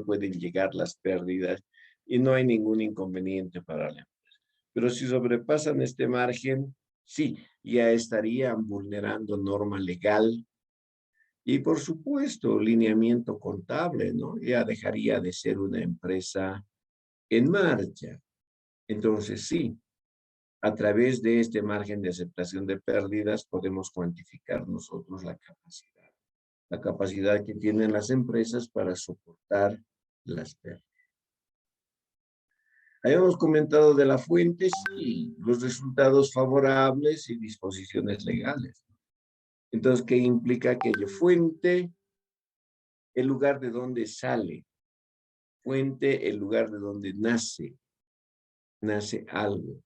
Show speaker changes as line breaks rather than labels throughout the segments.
cual pueden llegar las pérdidas y no hay ningún inconveniente para la empresa. Pero si sobrepasan este margen, sí, ya estarían vulnerando norma legal y, por supuesto, lineamiento contable, ¿no? Ya dejaría de ser una empresa en marcha. Entonces, sí, a través de este margen de aceptación de pérdidas podemos cuantificar nosotros la capacidad que tienen las empresas para soportar las pérdidas. Habíamos comentado de la fuente y los resultados favorables y disposiciones legales. Entonces, ¿qué implica aquello? Fuente, el lugar de donde sale. Fuente, el lugar de donde nace algo.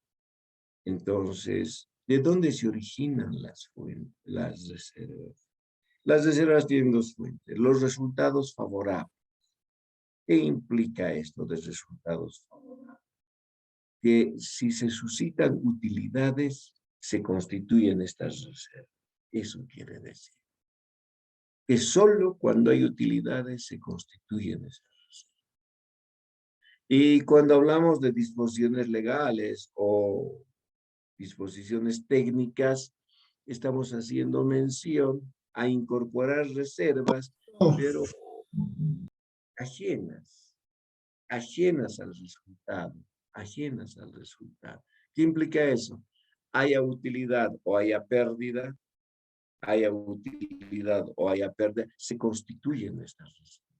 Entonces, ¿de dónde se originan las fuentes, las reservas? Las reservas tienen dos fuentes. Los resultados favorables. ¿Qué implica esto de resultados favorables? Que si se suscitan utilidades, se constituyen estas reservas. Eso quiere decir que solo cuando hay utilidades se constituyen esas reservas. Y cuando hablamos de disposiciones legales o disposiciones técnicas, estamos haciendo mención a incorporar reservas, pero ajenas ajenas al resultado. ¿Qué implica eso? Haya utilidad o haya pérdida, se constituyen estas reservas.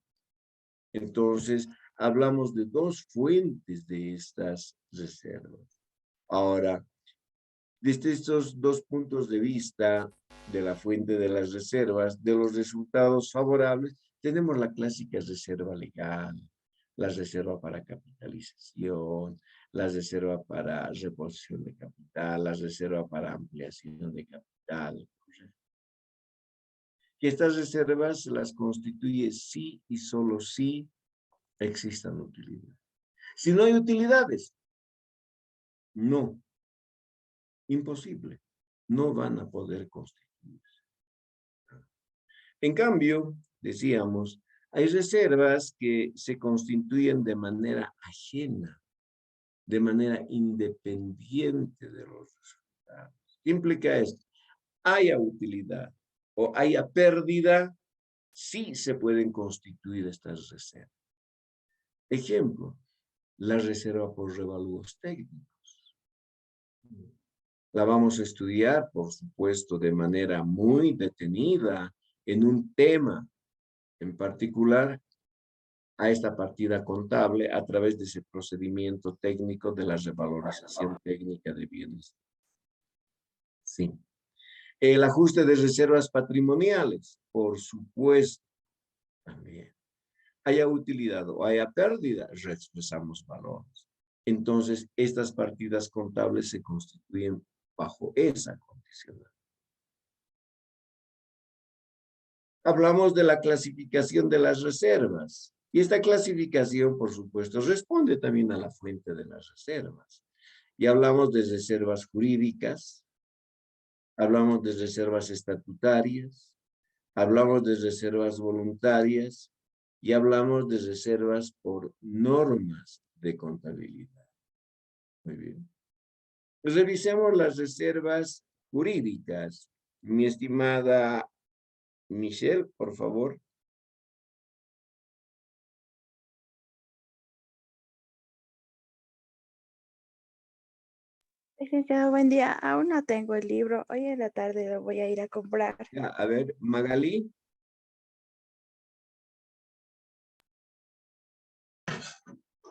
Entonces, hablamos de dos fuentes de estas reservas. Ahora, desde estos dos puntos de vista de la fuente de las reservas, de los resultados favorables, tenemos la clásica reserva legal, la reserva para capitalización, la reserva para reposición de capital, la reserva para ampliación de capital. Y estas reservas las constituye sí y solo si existan utilidades. Si no hay utilidades, no. Imposible. No van a poder constituirse. En cambio, decíamos, hay reservas que se constituyen de manera ajena, de manera independiente de los resultados. ¿Qué implica esto? Haya utilidad o haya pérdida, sí se pueden constituir estas reservas. Ejemplo, la reserva por revalúos técnicos. La vamos a estudiar, por supuesto, de manera muy detenida en un tema en particular a esta partida contable a través de ese procedimiento técnico de la revalorización técnica de bienes. Sí. El ajuste de reservas patrimoniales, por supuesto, también. Haya utilidad o haya pérdida, reexpresamos valores. Entonces, estas partidas contables se constituyen bajo esa condición. Hablamos de la clasificación de las reservas. Y esta clasificación, por supuesto, responde también a la fuente de las reservas. Y hablamos de reservas jurídicas, hablamos de reservas estatutarias, hablamos de reservas voluntarias y hablamos de reservas por normas de contabilidad. Muy bien. Pues revisemos las reservas jurídicas. Mi estimada Michelle, por favor.
Licenciado, buen día. Aún no tengo el libro. Hoy en la tarde lo voy a ir a comprar.
Ya, a ver, Magalí.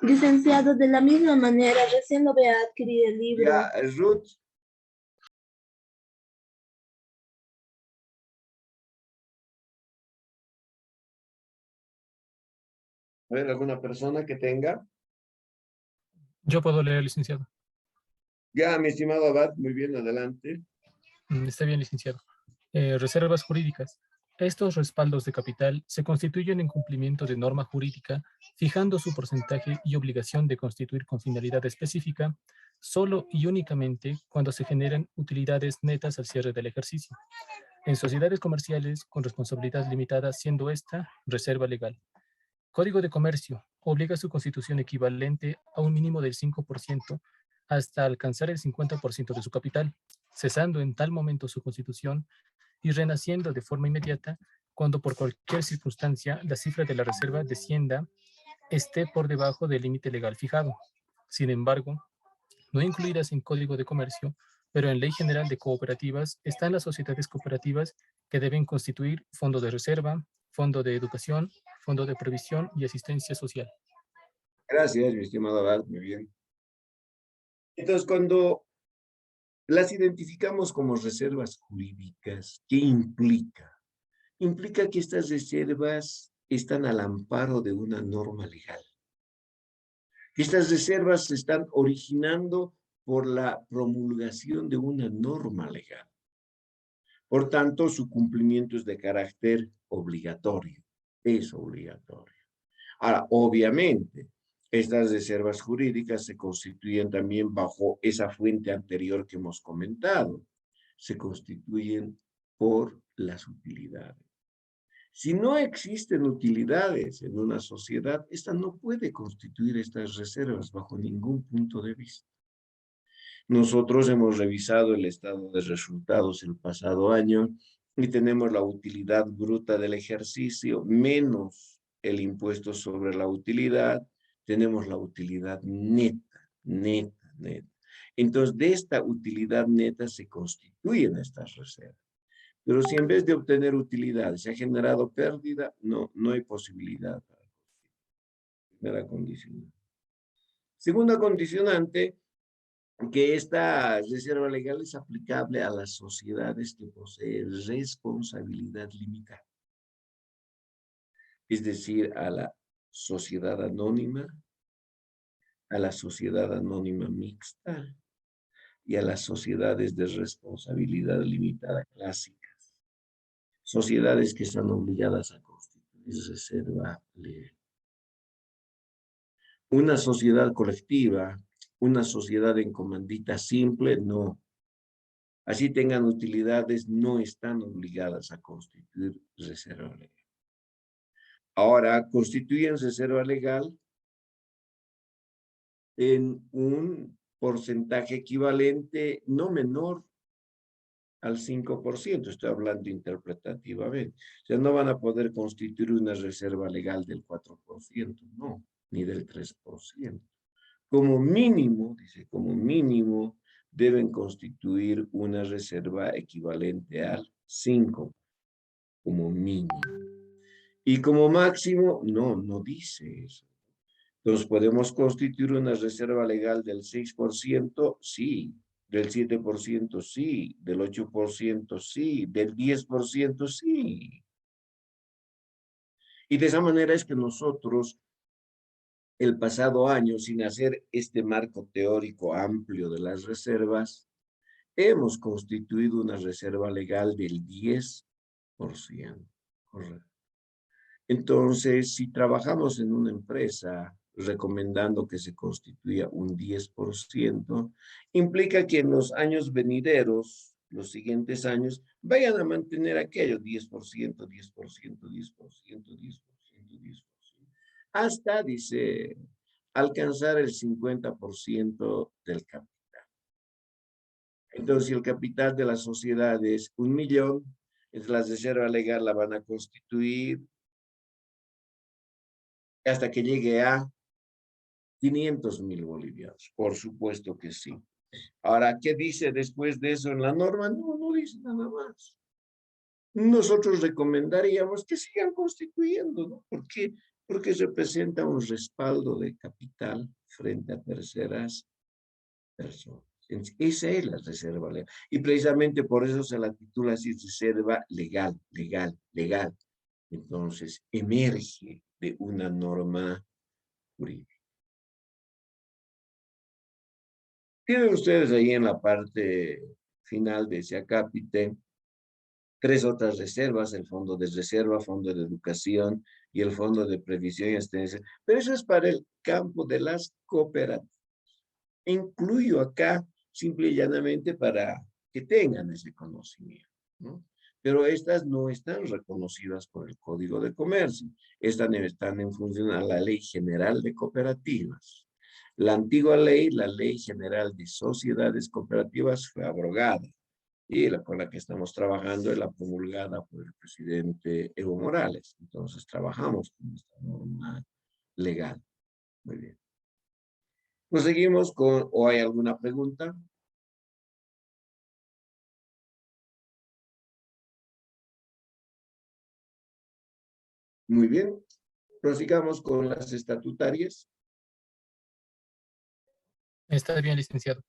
Licenciado, de la misma manera, recién lo voy a adquirir el libro.
Ya, Ruth. A ver, ¿alguna persona que tenga?
Yo puedo leer, licenciado.
Ya, mi estimado Abad, muy bien, adelante.
Está bien, licenciado. Reservas jurídicas. Estos respaldos de capital se constituyen en cumplimiento de norma jurídica, fijando su porcentaje y obligación de constituir con finalidad específica, solo y únicamente cuando se generan utilidades netas al cierre del ejercicio. En sociedades comerciales con responsabilidad limitada, siendo esta reserva legal. Código de Comercio obliga su constitución equivalente a un mínimo del 5% hasta alcanzar el 50% de su capital, cesando en tal momento su constitución y renaciendo de forma inmediata cuando por cualquier circunstancia la cifra de la reserva descienda esté por debajo del límite legal fijado. Sin embargo, no incluidas en Código de Comercio, pero en Ley General de Cooperativas están las sociedades cooperativas que deben constituir fondo de reserva, fondo de educación, fondo de previsión y asistencia social.
Gracias, mi estimado Abad, muy bien. Entonces, cuando las identificamos como reservas jurídicas, ¿qué implica? Implica que estas reservas están al amparo de una norma legal. Que estas reservas se están originando por la promulgación de una norma legal. Por tanto, su cumplimiento es de carácter obligatorio. Es obligatorio. Ahora, obviamente, estas reservas jurídicas se constituyen también bajo esa fuente anterior que hemos comentado. Se constituyen por las utilidades. Si no existen utilidades en una sociedad, esta no puede constituir estas reservas bajo ningún punto de vista. Nosotros hemos revisado el estado de resultados el pasado año y tenemos la utilidad bruta del ejercicio menos el impuesto sobre la utilidad, tenemos la utilidad neta. Entonces, de esta utilidad neta se constituyen estas reservas. Pero si en vez de obtener utilidad se ha generado pérdida, no hay posibilidad. Primera condicionante. Segunda condicionante, que esta reserva legal es aplicable a las sociedades que poseen responsabilidad limitada. Es decir, a la sociedad anónima, a la sociedad anónima mixta y a las sociedades de responsabilidad limitada clásicas. Sociedades que están obligadas a constituir reserva legal. Una sociedad colectiva, una sociedad en comandita simple, no. Así tengan utilidades, no están obligadas a constituir reserva legal. Ahora, constituyen reserva legal en un porcentaje equivalente no menor al 5%, estoy hablando interpretativamente. O sea, no van a poder constituir una reserva legal del 4%, no, ni del 3%. Como mínimo, dice, como mínimo, deben constituir una reserva equivalente al 5%, como mínimo. Y como máximo, no dice eso. Entonces, ¿podemos constituir una reserva legal del 6%? Sí. Del 7% sí. Del 8% sí. Del 10% sí. Y de esa manera es que nosotros, el pasado año, sin hacer este marco teórico amplio de las reservas, hemos constituido una reserva legal del 10%. Correcto. Entonces, si trabajamos en una empresa recomendando que se constituya un 10%, implica que en los años venideros, los siguientes años, vayan a mantener aquello 10%, 10%, 10%, 10%, 10%, hasta, dice, alcanzar el 50% del capital. Entonces, si el capital de la sociedad es 1 millón, la reserva legal la van a constituir hasta que llegue a 500,000 bolivianos. Por supuesto que sí. Ahora, ¿qué dice después de eso en la norma? No dice nada más. Nosotros recomendaríamos que sigan constituyendo, ¿no? ¿Por qué? Porque representa un respaldo de capital frente a terceras personas. Esa es la reserva legal. Y precisamente por eso se la titula así, reserva legal. Entonces, emerge de una norma jurídica. Tienen ustedes ahí en la parte final de ese acápite 3 otras reservas, el fondo de reserva, fondo de educación y el fondo de previsión y asistencia. Pero eso es para el campo de las cooperativas. Incluyo acá simple y llanamente para que tengan ese conocimiento, ¿no? pero estas no están reconocidas por el Código de Comercio. Estas están en función a la Ley General de Cooperativas. La antigua ley, la Ley General de Sociedades Cooperativas, fue abrogada. Y la con la que estamos trabajando es la promulgada por el presidente Evo Morales. Entonces, trabajamos con esta norma legal. Muy bien. Proseguimos con, ¿o hay alguna pregunta? Muy bien. Prosigamos con las estatutarias.
Está bien, licenciado.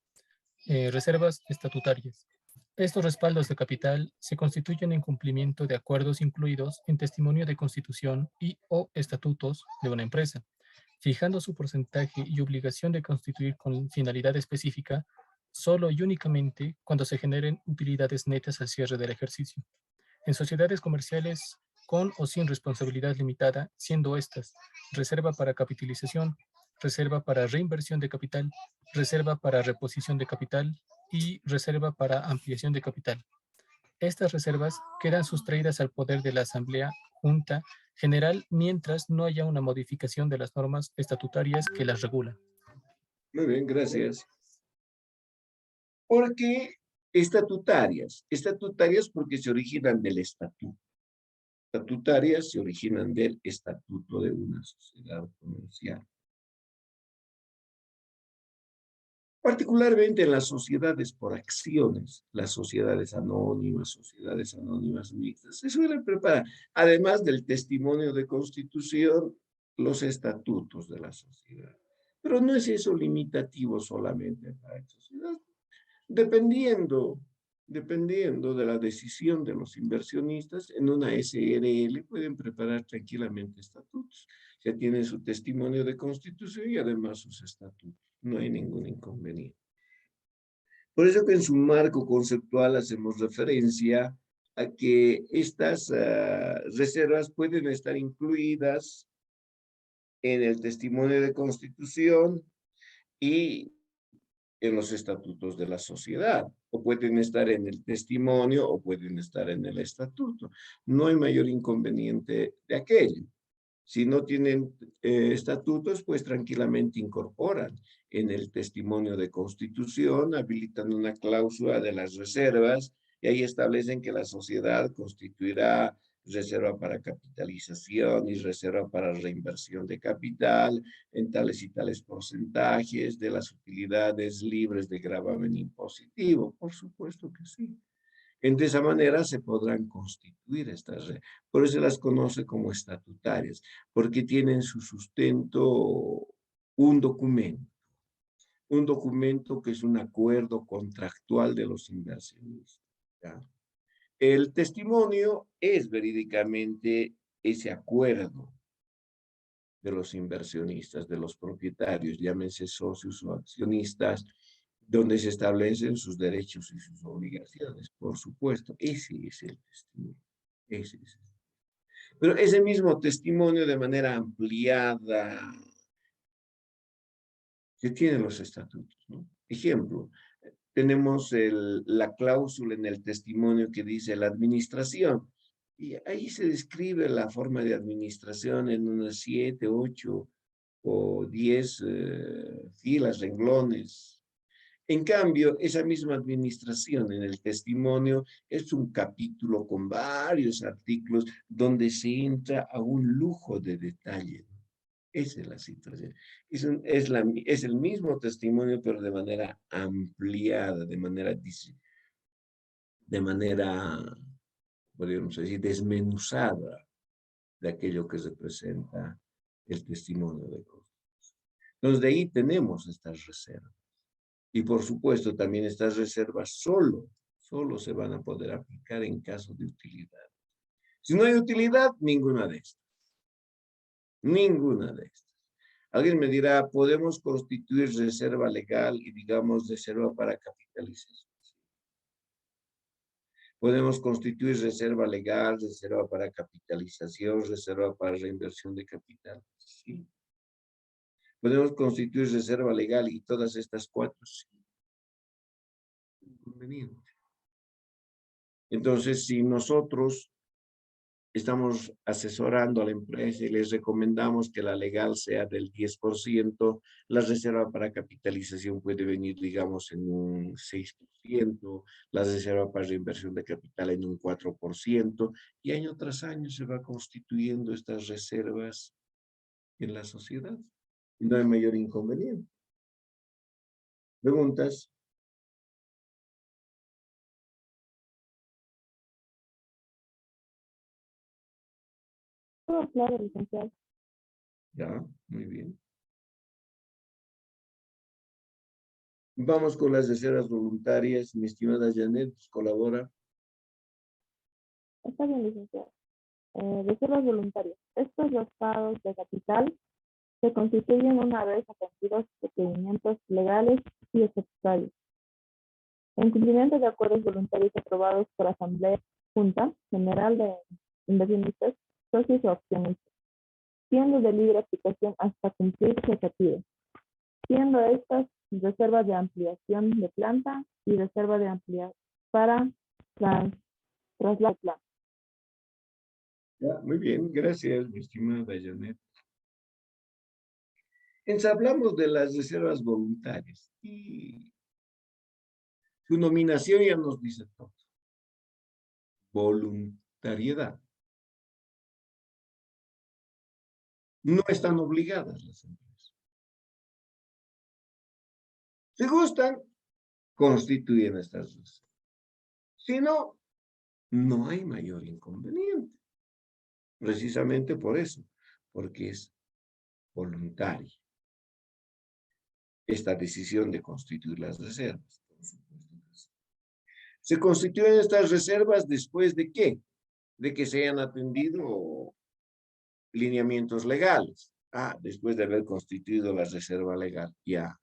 Reservas estatutarias. Estos respaldos de capital se constituyen en cumplimiento de acuerdos incluidos en testimonio de constitución y o estatutos de una empresa, fijando su porcentaje y obligación de constituir con finalidad específica solo y únicamente cuando se generen utilidades netas al cierre del ejercicio. En sociedades comerciales con o sin responsabilidad limitada, siendo estas reserva para capitalización, reserva para reinversión de capital, reserva para reposición de capital y reserva para ampliación de capital. Estas reservas quedan sustraídas al poder de la Asamblea Junta General mientras no haya una modificación de las normas estatutarias que las regulan.
Muy bien, gracias. ¿Por qué estatutarias? Estatutarias porque se originan del estatuto. Estatutarias se originan del estatuto de una sociedad comercial. Particularmente en las sociedades por acciones, las sociedades anónimas mixtas, se suelen preparar, además del testimonio de constitución, los estatutos de la sociedad. Pero no es eso limitativo solamente para la sociedad. Dependiendo de la decisión de los inversionistas, en una SRL pueden preparar tranquilamente estatutos. Ya tienen su testimonio de constitución y además sus estatutos. No hay ningún inconveniente. Por eso que en su marco conceptual hacemos referencia a que estas reservas pueden estar incluidas en el testimonio de constitución y en los estatutos de la sociedad, o pueden estar en el testimonio o pueden estar en el estatuto. No hay mayor inconveniente de aquello. Si no tienen estatutos, pues tranquilamente incorporan en el testimonio de constitución, habilitan una cláusula de las reservas y ahí establecen que la sociedad constituirá reserva para capitalización y reserva para reinversión de capital en tales y tales porcentajes de las utilidades libres de gravamen impositivo. Por supuesto que sí. De esa manera se podrán constituir estas redes. Por eso se las conoce como estatutarias, porque tienen su sustento un documento que es un acuerdo contractual de los inversionistas. ¿Ya? El testimonio es verídicamente ese acuerdo de los inversionistas, de los propietarios, llámense socios o accionistas, donde se establecen sus derechos y sus obligaciones, por supuesto. Ese es el testimonio. Ese es. Pero ese mismo testimonio de manera ampliada que tienen los estatutos, ¿no? Ejemplo, tenemos la cláusula en el testimonio que dice la administración. Y ahí se describe la forma de administración en unas 7, 8 o 10 filas, renglones. En cambio, esa misma administración en el testimonio es un capítulo con varios artículos donde se entra a un lujo de detalle. Esa es la situación. Es el mismo testimonio, pero de manera ampliada, de manera, podríamos decir, desmenuzada de aquello que representa el testimonio de cosas. Entonces, de ahí tenemos estas reservas. Y por supuesto, también estas reservas solo se van a poder aplicar en caso de utilidad. Si no hay utilidad, ninguna de estas. Ninguna de estas. Alguien me dirá, ¿podemos constituir reserva legal y digamos reserva para capitalización? Podemos constituir reserva legal, reserva para capitalización, reserva para reinversión de capital. Sí. Podemos constituir reserva legal y todas estas cuatro, sí. Inconveniente. Entonces, si nosotros estamos asesorando a la empresa y les recomendamos que la legal sea del 10%, la reserva para capitalización puede venir, digamos, en un 6%, la reserva para reinversión de capital en un 4%, y año tras año se va constituyendo estas reservas en la sociedad. Y no hay mayor inconveniente. ¿Preguntas?
Todo claro, licenciado.
Ya, muy bien. Vamos con las reservas voluntarias. Mi estimada Janet, colabora.
Está bien, licenciado. Reservas voluntarias. Estos raspados de capital se constituyen una vez atendidos procedimientos legales y estatutarios. En cumplimiento de acuerdos voluntarios aprobados por Asamblea Junta General de Inversionistas, Socios o Accionistas, siendo de libre aplicación hasta cumplir su objetivo, siendo estas reservas de ampliación de planta y reserva de ampliación para traslado de planta.
Ya, muy bien, gracias, mi estimada Janet. Entonces hablamos de las reservas voluntarias y su nominación ya nos dice todo. Voluntariedad. No están obligadas las empresas. Si gustan, constituyen estas reservas. Si no, no hay mayor inconveniente. Precisamente por eso, porque es voluntaria esta decisión de constituir las reservas. Por supuesto. Se constituyen estas reservas después de ¿qué? De que se hayan atendido lineamientos legales. Después de haber constituido la reserva legal, ya.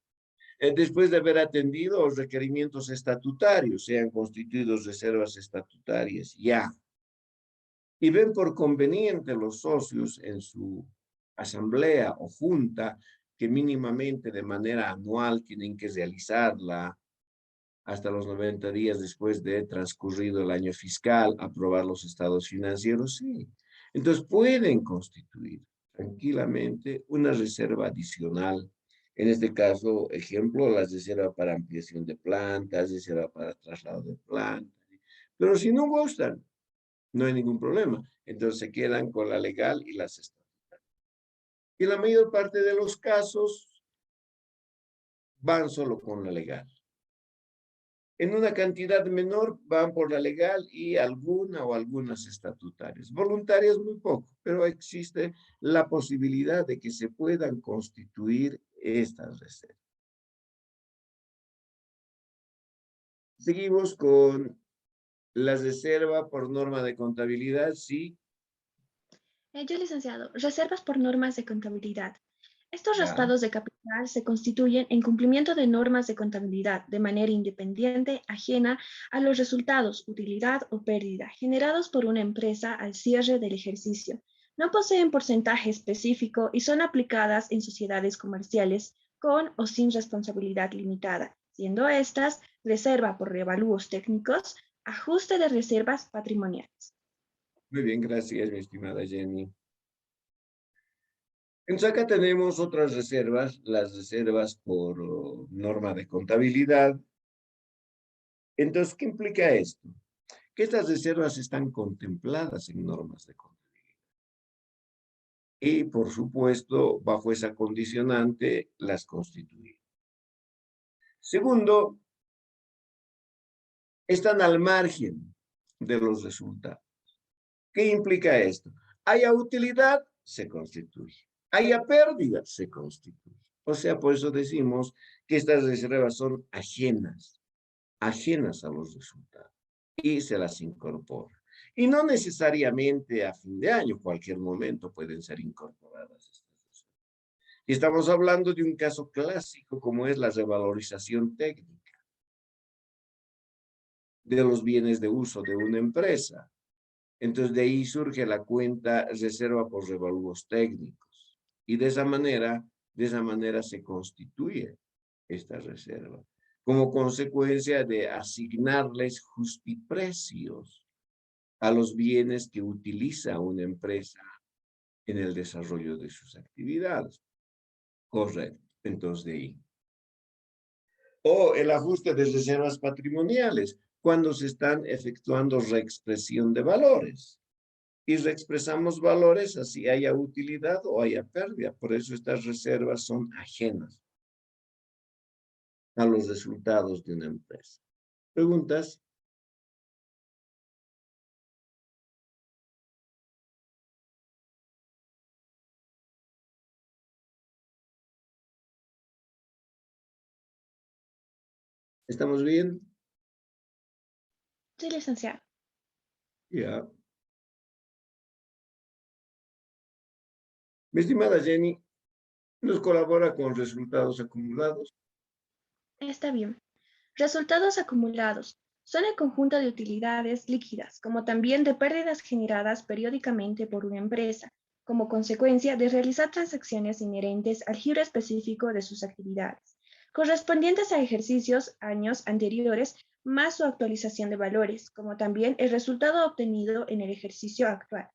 Después de haber atendido los requerimientos estatutarios, sean constituidos reservas estatutarias, ya. Y ven por conveniente los socios en su asamblea o junta que mínimamente de manera anual tienen que realizarla hasta los 90 días después de transcurrido el año fiscal, aprobar los estados financieros, sí. Entonces pueden constituir tranquilamente una reserva adicional. En este caso, ejemplo, la reserva para ampliación de plantas, reserva para traslado de plantas. Pero si no gustan, no hay ningún problema. Entonces se quedan con la legal y las estatutarias. Y la mayor parte de los casos van solo con la legal. En una cantidad menor van por la legal y alguna o algunas estatutarias. Voluntarias muy poco, pero existe la posibilidad de que se puedan constituir estas reservas. Seguimos con la reserva por norma de contabilidad, sí.
Yo, licenciado, reservas por normas de contabilidad. Estos
Ya.
raspados de capital se constituyen en cumplimiento de normas de contabilidad de manera independiente, ajena a los resultados, utilidad o pérdida generados por una empresa al cierre del ejercicio. No poseen porcentaje específico y son aplicadas en sociedades comerciales con o sin responsabilidad limitada, siendo estas reserva por revalúos técnicos, ajuste de reservas patrimoniales.
Muy bien, gracias, mi estimada Jenny. Entonces acá tenemos otras reservas, las reservas por norma de contabilidad. Entonces, ¿qué implica esto? Que estas reservas están contempladas en normas de contabilidad. Y, por supuesto, bajo esa condicionante, las constituyen. Segundo, están al margen de los resultados. ¿Qué implica esto? Haya utilidad, se constituye. Haya pérdida, se constituye. O sea, por eso decimos que estas reservas son ajenas a los resultados y se las incorpora. Y no necesariamente a fin de año, cualquier momento pueden ser incorporadas estas reservas. Y estamos hablando de un caso clásico como es la revalorización técnica de los bienes de uso de una empresa. Entonces, de ahí surge la cuenta reserva por revalúos técnicos. Y de esa manera se constituye esta reserva. como consecuencia de asignarles justiprecios a los bienes que utiliza una empresa en el desarrollo de sus actividades. Correcto, entonces de ahí. O el ajuste de reservas patrimoniales, cuando se están efectuando reexpresión de valores. Y reexpresamos valores así haya utilidad o haya pérdida. Por eso estas reservas son ajenas a los resultados de una empresa. ¿Preguntas? ¿Estamos bien?
Sí, licenciado.
Ya. Mi estimada Jenny, nos colabora con resultados acumulados.
Está bien. Resultados acumulados son el conjunto de utilidades líquidas, como también de pérdidas generadas periódicamente por una empresa, como consecuencia de realizar transacciones inherentes al giro específico de sus actividades, correspondientes a ejercicios, años anteriores, más su actualización de valores, como también el resultado obtenido en el ejercicio actual.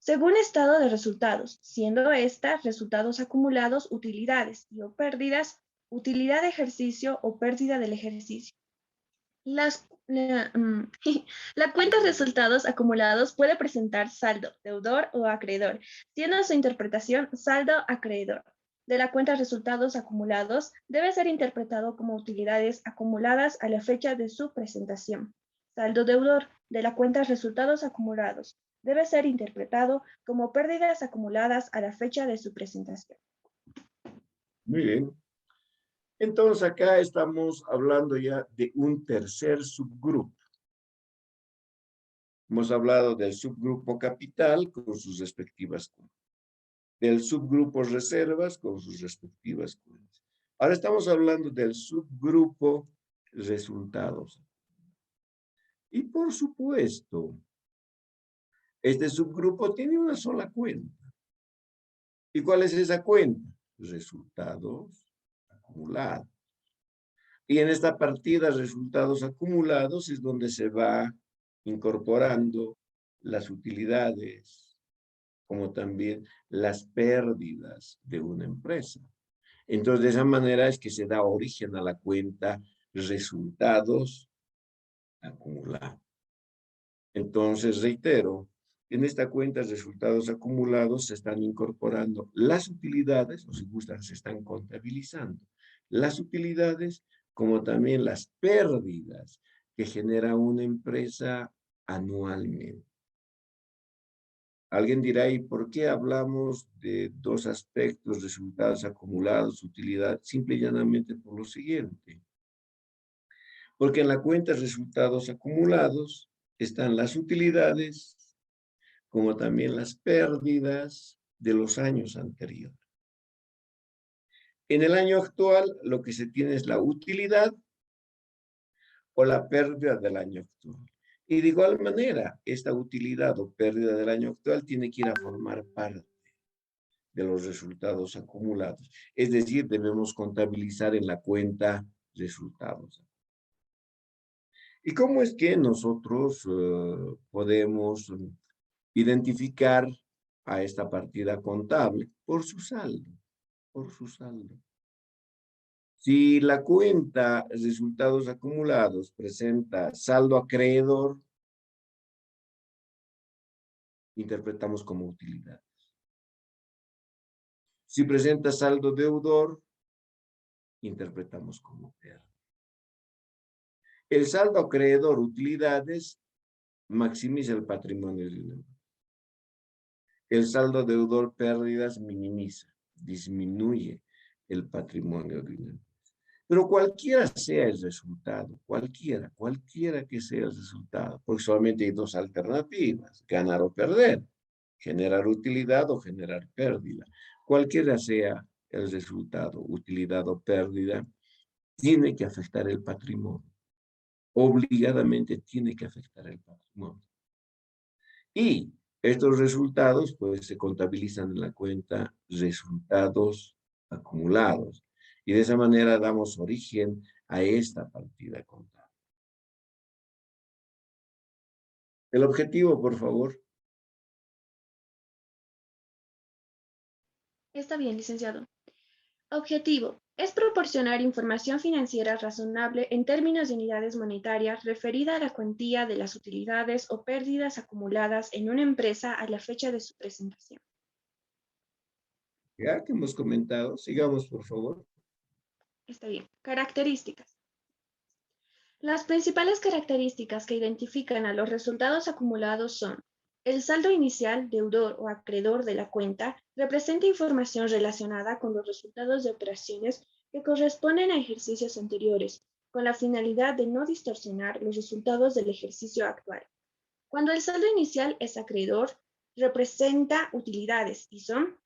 Según estado de resultados, siendo estas resultados acumulados, utilidades y o pérdidas, utilidad de ejercicio o pérdida del ejercicio. La cuenta de resultados acumulados puede presentar saldo, deudor o acreedor, siendo su interpretación saldo acreedor. De la cuenta de resultados acumulados debe ser interpretado como utilidades acumuladas a la fecha de su presentación. Saldo deudor de la cuenta de resultados acumulados debe ser interpretado como pérdidas acumuladas a la fecha de su presentación.
Muy bien. Entonces acá estamos hablando ya de un tercer subgrupo. Hemos hablado del subgrupo capital con sus respectivas cuentas, del subgrupo reservas con sus respectivas cuentas. Ahora estamos hablando del subgrupo resultados. Y por supuesto, este subgrupo tiene una sola cuenta. ¿Y cuál es esa cuenta? Resultados acumulados. Y en esta partida, resultados acumulados, es donde se va incorporando las utilidades, como también las pérdidas de una empresa. Entonces, de esa manera es que se da origen a la cuenta resultados acumulados. Entonces, reitero, en esta cuenta resultados acumulados se están incorporando las utilidades, o si gustan, se están contabilizando las utilidades, como también las pérdidas que genera una empresa anualmente. Alguien dirá, ¿y por qué hablamos de dos aspectos, resultados acumulados, utilidad? Simple y llanamente por lo siguiente. Porque en la cuenta resultados acumulados están las utilidades, como también las pérdidas de los años anteriores. En el año actual, lo que se tiene es la utilidad o la pérdida del año actual. Y de igual manera, esta utilidad o pérdida del año actual tiene que ir a formar parte de los resultados acumulados. Es decir, debemos contabilizar en la cuenta resultados. ¿Y cómo es que nosotros podemos identificar a esta partida contable? Por su saldo, por su saldo. Si la cuenta resultados acumulados presenta saldo acreedor, interpretamos como utilidades. Si presenta saldo deudor, interpretamos como pérdida. El saldo acreedor utilidades maximiza el patrimonio de una empresa. El saldo deudor pérdidas minimiza, disminuye el patrimonio de una empresa. Pero cualquiera sea el resultado, cualquiera que sea el resultado, porque solamente hay dos alternativas, ganar o perder, generar utilidad o generar pérdida. Cualquiera sea el resultado, utilidad o pérdida, tiene que afectar el patrimonio. Obligadamente tiene que afectar el patrimonio. Y estos resultados, pues, se contabilizan en la cuenta resultados acumulados. Y de esa manera damos origen a esta partida contable. El objetivo, por favor.
Está bien, licenciado. Objetivo. Es proporcionar información financiera razonable en términos de unidades monetarias referida a la cuantía de las utilidades o pérdidas acumuladas en una empresa a la fecha de su presentación.
Ya que hemos comentado, sigamos, por favor.
Está bien. Características. Las principales características que identifican a los resultados acumulados son: el saldo inicial, deudor o acreedor de la cuenta, representa información relacionada con los resultados de operaciones que corresponden a ejercicios anteriores, con la finalidad de no distorsionar los resultados del ejercicio actual. Cuando el saldo inicial es acreedor, representa utilidades y son: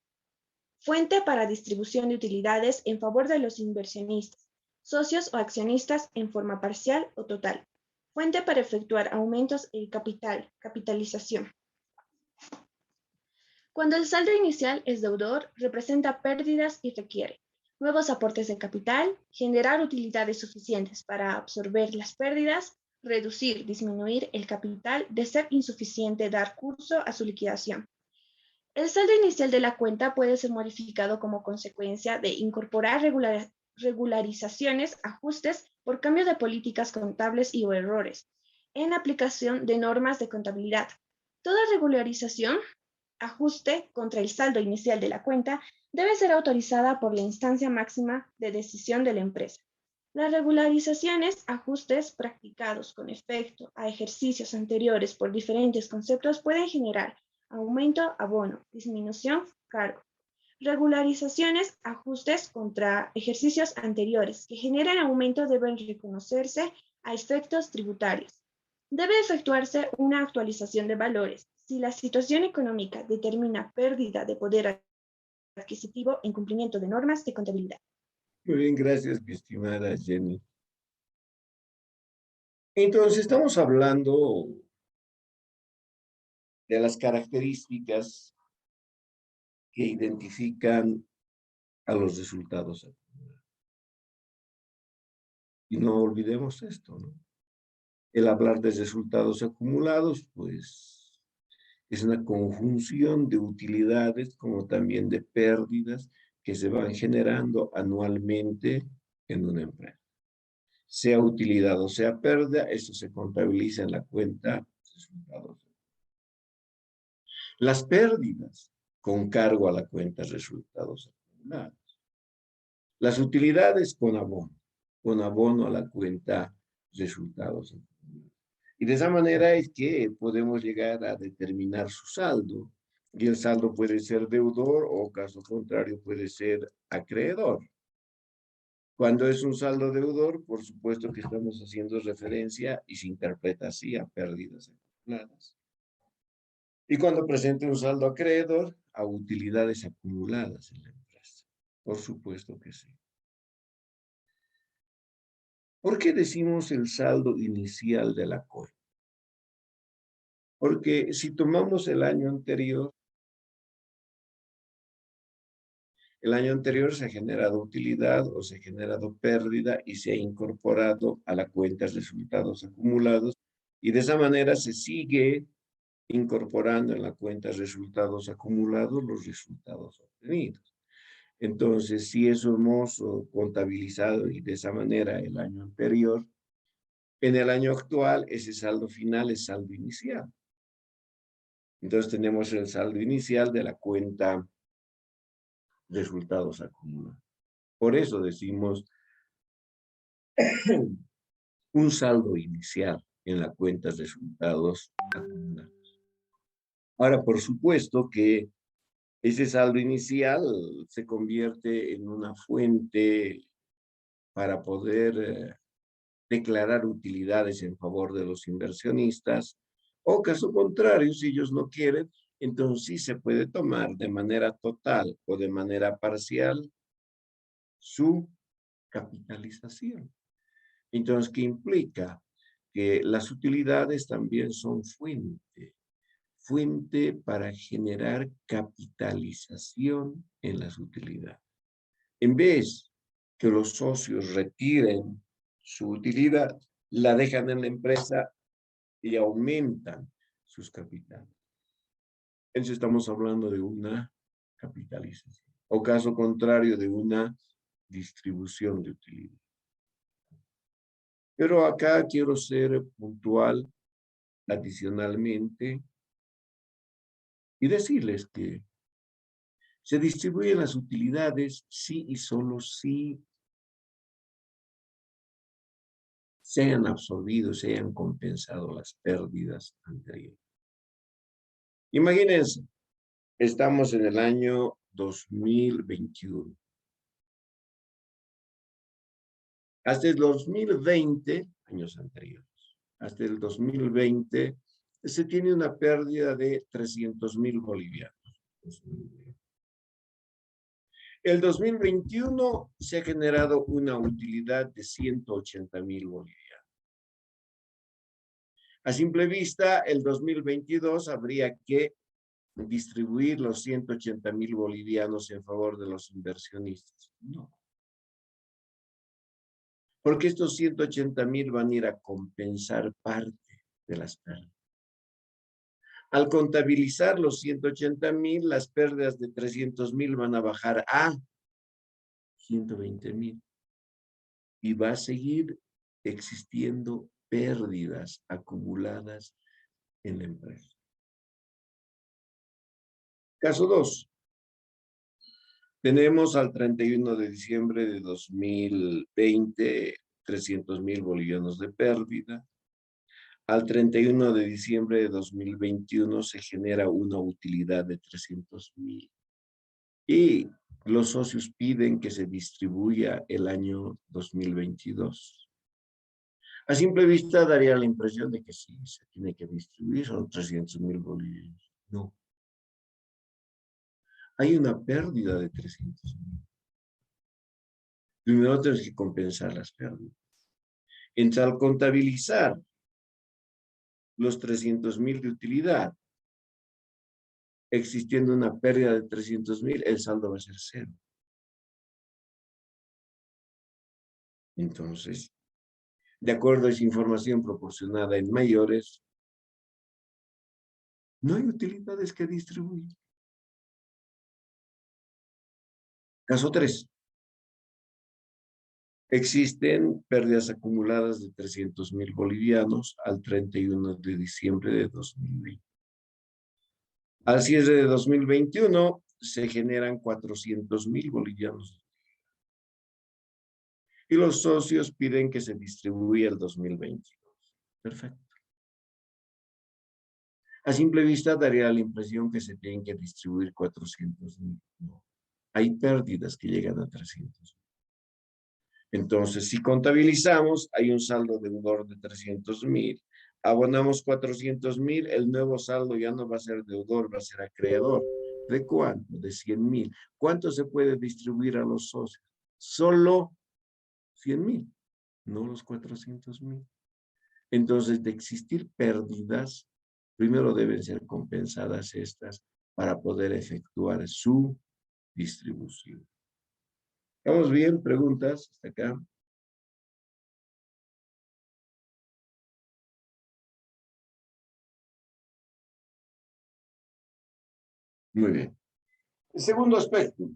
fuente para distribución de utilidades en favor de los inversionistas, socios o accionistas en forma parcial o total. Fuente para efectuar aumentos en capital, capitalización. Cuando el saldo inicial es deudor, representa pérdidas y requiere nuevos aportes de capital, generar utilidades suficientes para absorber las pérdidas, reducir, disminuir el capital, de ser insuficiente, dar curso a su liquidación. El saldo inicial de la cuenta puede ser modificado como consecuencia de incorporar regularizaciones, ajustes por cambio de políticas contables y o errores en aplicación de normas de contabilidad. Toda regularización, ajuste contra el saldo inicial de la cuenta debe ser autorizada por la instancia máxima de decisión de la empresa. Las regularizaciones, ajustes practicados con efecto a ejercicios anteriores por diferentes conceptos pueden generar aumento, abono, disminución, cargo. Regularizaciones, ajustes contra ejercicios anteriores que generan aumento deben reconocerse a efectos tributarios. Debe efectuarse una actualización de valores si la situación económica determina pérdida de poder adquisitivo en cumplimiento de normas de contabilidad.
Muy bien, gracias, mi estimada Jenny. Entonces, estamos hablando de las características que identifican a los resultados acumulados. Y no olvidemos esto, ¿no? El hablar de resultados acumulados, pues, es una conjunción de utilidades como también de pérdidas que se van generando anualmente en una empresa. Sea utilidad o sea pérdida, eso se contabiliza en la cuenta de resultados. Las pérdidas con cargo a la cuenta de resultados acumulados. Las utilidades con abono a la cuenta resultados acumulados. Y de esa manera es que podemos llegar a determinar su saldo. Y el saldo puede ser deudor o, caso contrario, puede ser acreedor. Cuando es un saldo deudor, por supuesto que estamos haciendo referencia y se interpreta así a pérdidas acumuladas. Y cuando presenta un saldo acreedor, a utilidades acumuladas en la empresa. Por supuesto que sí. ¿Por qué decimos el saldo inicial de la cuenta? Porque si tomamos el año anterior se ha generado utilidad o se ha generado pérdida y se ha incorporado a la cuenta resultados acumulados y de esa manera se sigue incorporando en la cuenta resultados acumulados los resultados obtenidos. Entonces, si eso hemos contabilizado y de esa manera el año anterior, en el año actual ese saldo final es saldo inicial. Entonces tenemos el saldo inicial de la cuenta resultados acumulados. Por eso decimos un saldo inicial en la cuenta resultados acumulados. Ahora, por supuesto que ese saldo inicial se convierte en una fuente para poder declarar utilidades en favor de los inversionistas, o caso contrario, si ellos no quieren, entonces sí se puede tomar de manera total o de manera parcial su capitalización. Entonces, ¿qué implica? Que las utilidades también son fuente para generar capitalización en las utilidades. En vez que los socios retiren su utilidad, la dejan en la empresa y aumentan sus capitales. Entonces estamos hablando de una capitalización. O caso contrario, de una distribución de utilidad. Pero acá quiero ser puntual adicionalmente y decirles que se distribuyen las utilidades si y solo si se hayan absorbido, se hayan compensado las pérdidas anteriores. Imagínense, estamos en el año 2021. Hasta el 2020, años anteriores, hasta el 2020, se tiene una pérdida de 300.000 bolivianos. El 2021 se ha generado una utilidad de 180.000 bolivianos. A simple vista, el 2022 habría que distribuir los 180.000 bolivianos en favor de los inversionistas. No. Porque estos 180.000 van a ir a compensar parte de las pérdidas. Al contabilizar los 180.000, las pérdidas de 300.000 van a bajar a 120.000. Y va a seguir existiendo pérdidas acumuladas en la empresa. Caso 2. Tenemos al 31 de diciembre de 2020 300.000 bolivianos de pérdida. Al 31 de diciembre de 2021 se genera una utilidad de 300.000. Y los socios piden que se distribuya el año 2022. A simple vista daría la impresión de que sí, se tiene que distribuir, son 300.000 bolivianos. No. Hay una pérdida de 300.000. Primero tienes que compensar las pérdidas. Entonces, al contabilizar los 300.000 de utilidad, existiendo una pérdida de 300.000, el saldo va a ser 0. Entonces, de acuerdo a esa información proporcionada en mayores, no hay utilidades que distribuir. Caso 3. Existen pérdidas acumuladas de 300.000 bolivianos al 31 de diciembre de 2020. Al cierre de 2021 se generan 400.000 bolivianos. Y los socios piden que se distribuya el 2022. Perfecto. A simple vista daría la impresión que se tienen que distribuir 400.000. No. Hay pérdidas que llegan a 300. Entonces, si contabilizamos, hay un saldo deudor de 300.000, abonamos 400.000, el nuevo saldo ya no va a ser deudor, va a ser acreedor. ¿De cuánto? De 100.000. ¿Cuánto se puede distribuir a los socios? Solo 100.000, no los 400.000. Entonces, de existir pérdidas, primero deben ser compensadas estas para poder efectuar su distribución. ¿Estamos bien? ¿Preguntas hasta acá? Muy bien. El segundo aspecto.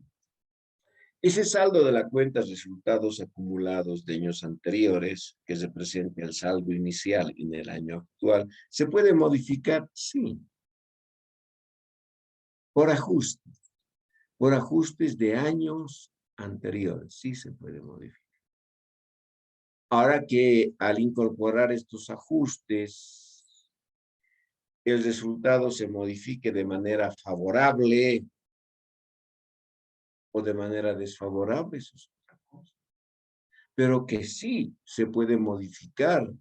Ese saldo de la cuenta de resultados acumulados de años anteriores, que representa el saldo inicial en el año actual, ¿se puede modificar? Sí. Por ajustes. Por ajustes de años anteriores. Sí se puede modificar. Ahora que al incorporar estos ajustes, el resultado se modifique de manera favorable o de manera desfavorable, eso es otra cosa. Pero que sí se puede modificar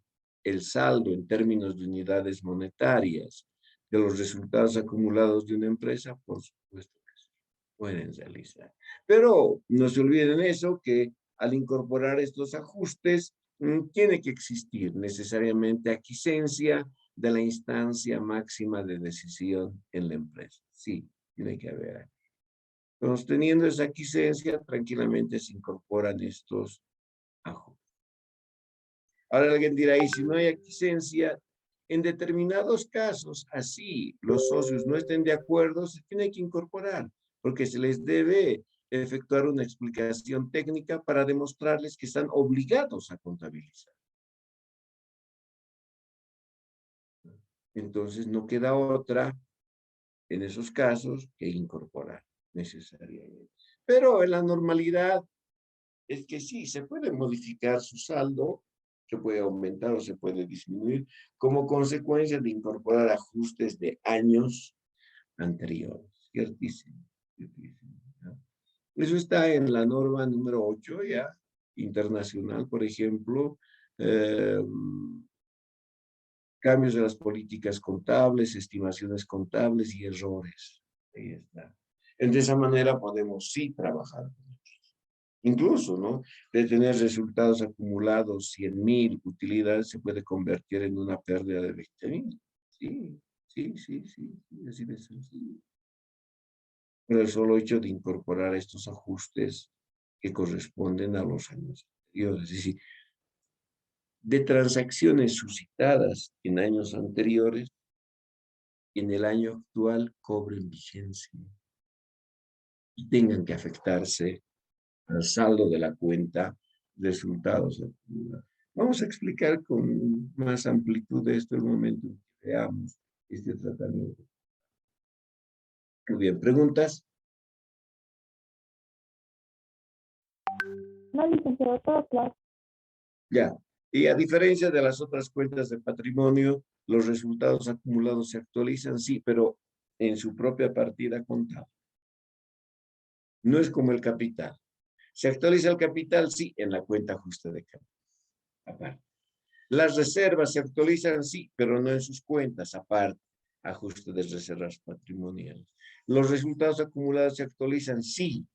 el saldo en términos de unidades monetarias de los resultados acumulados de una empresa, por supuesto que sí, pueden realizar. Pero no se olviden eso, que al incorporar estos ajustes, tiene que existir necesariamente aquiescencia de la instancia máxima de decisión en la empresa. Sí, tiene que haber. Entonces, teniendo esa aquiescencia, tranquilamente se incorporan estos ajustes. Ahora alguien dirá, y si no hay aquiescencia, en determinados casos, así los socios no estén de acuerdo, se tiene que incorporar, porque se les debe efectuar una explicación técnica para demostrarles que están obligados a contabilizar. Entonces no queda otra, en esos casos, que incorporar necesariamente. Pero en la normalidad es que sí, se puede modificar su saldo, se puede aumentar o se puede disminuir como consecuencia de incorporar ajustes de años anteriores. Ciertísimo, ciertísimo, ¿no? Eso está en la norma número 8 ya, internacional, por ejemplo, cambios de las políticas contables, estimaciones contables y errores. Ahí está. De esa manera podemos sí trabajar. Incluso, ¿no? De tener resultados acumulados 100,000 utilidades se puede convertir en una pérdida de 20,000. Sí, sí, sí, sí, sí, así de sencillo. Pero el solo hecho de incorporar estos ajustes que corresponden a los años anteriores, es decir, de transacciones suscitadas en años anteriores, en el año actual cobren vigencia y tengan que afectarse al saldo de la cuenta resultados acumulados. Vamos a explicar con más amplitud de esto el momento en que veamos este tratamiento. Muy bien, ¿preguntas?
No, licenciado, todo claro.
Ya. Y a diferencia de las otras cuentas de patrimonio, los resultados acumulados se actualizan, sí, pero en su propia partida contable. No es como el capital. Se actualiza el capital, sí, en la cuenta ajuste de capital. Aparte. Las reservas se actualizan, sí, pero no en sus cuentas, aparte, ajuste de reservas patrimoniales. Los resultados acumulados se actualizan, sí,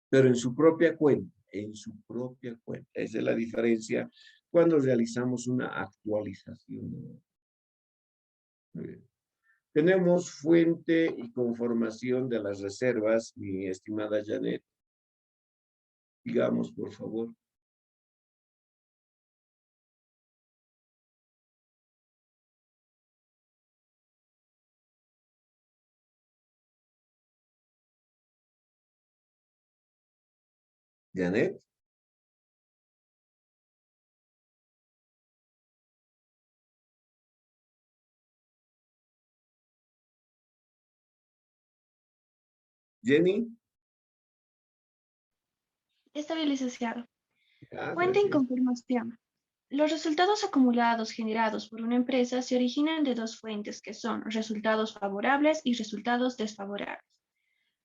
pero en su propia cuenta, en su propia cuenta. Esa es la diferencia cuando realizamos una actualización. Muy bien. Tenemos fuente y conformación de las reservas, mi estimada Janet. Digamos, por favor. Janet. Jenny.
Está bien, licenciado.
Ah,
Fuente en
gracias.
confirmación. Los resultados acumulados generados por una empresa se originan de dos fuentes que son resultados favorables y resultados desfavorables.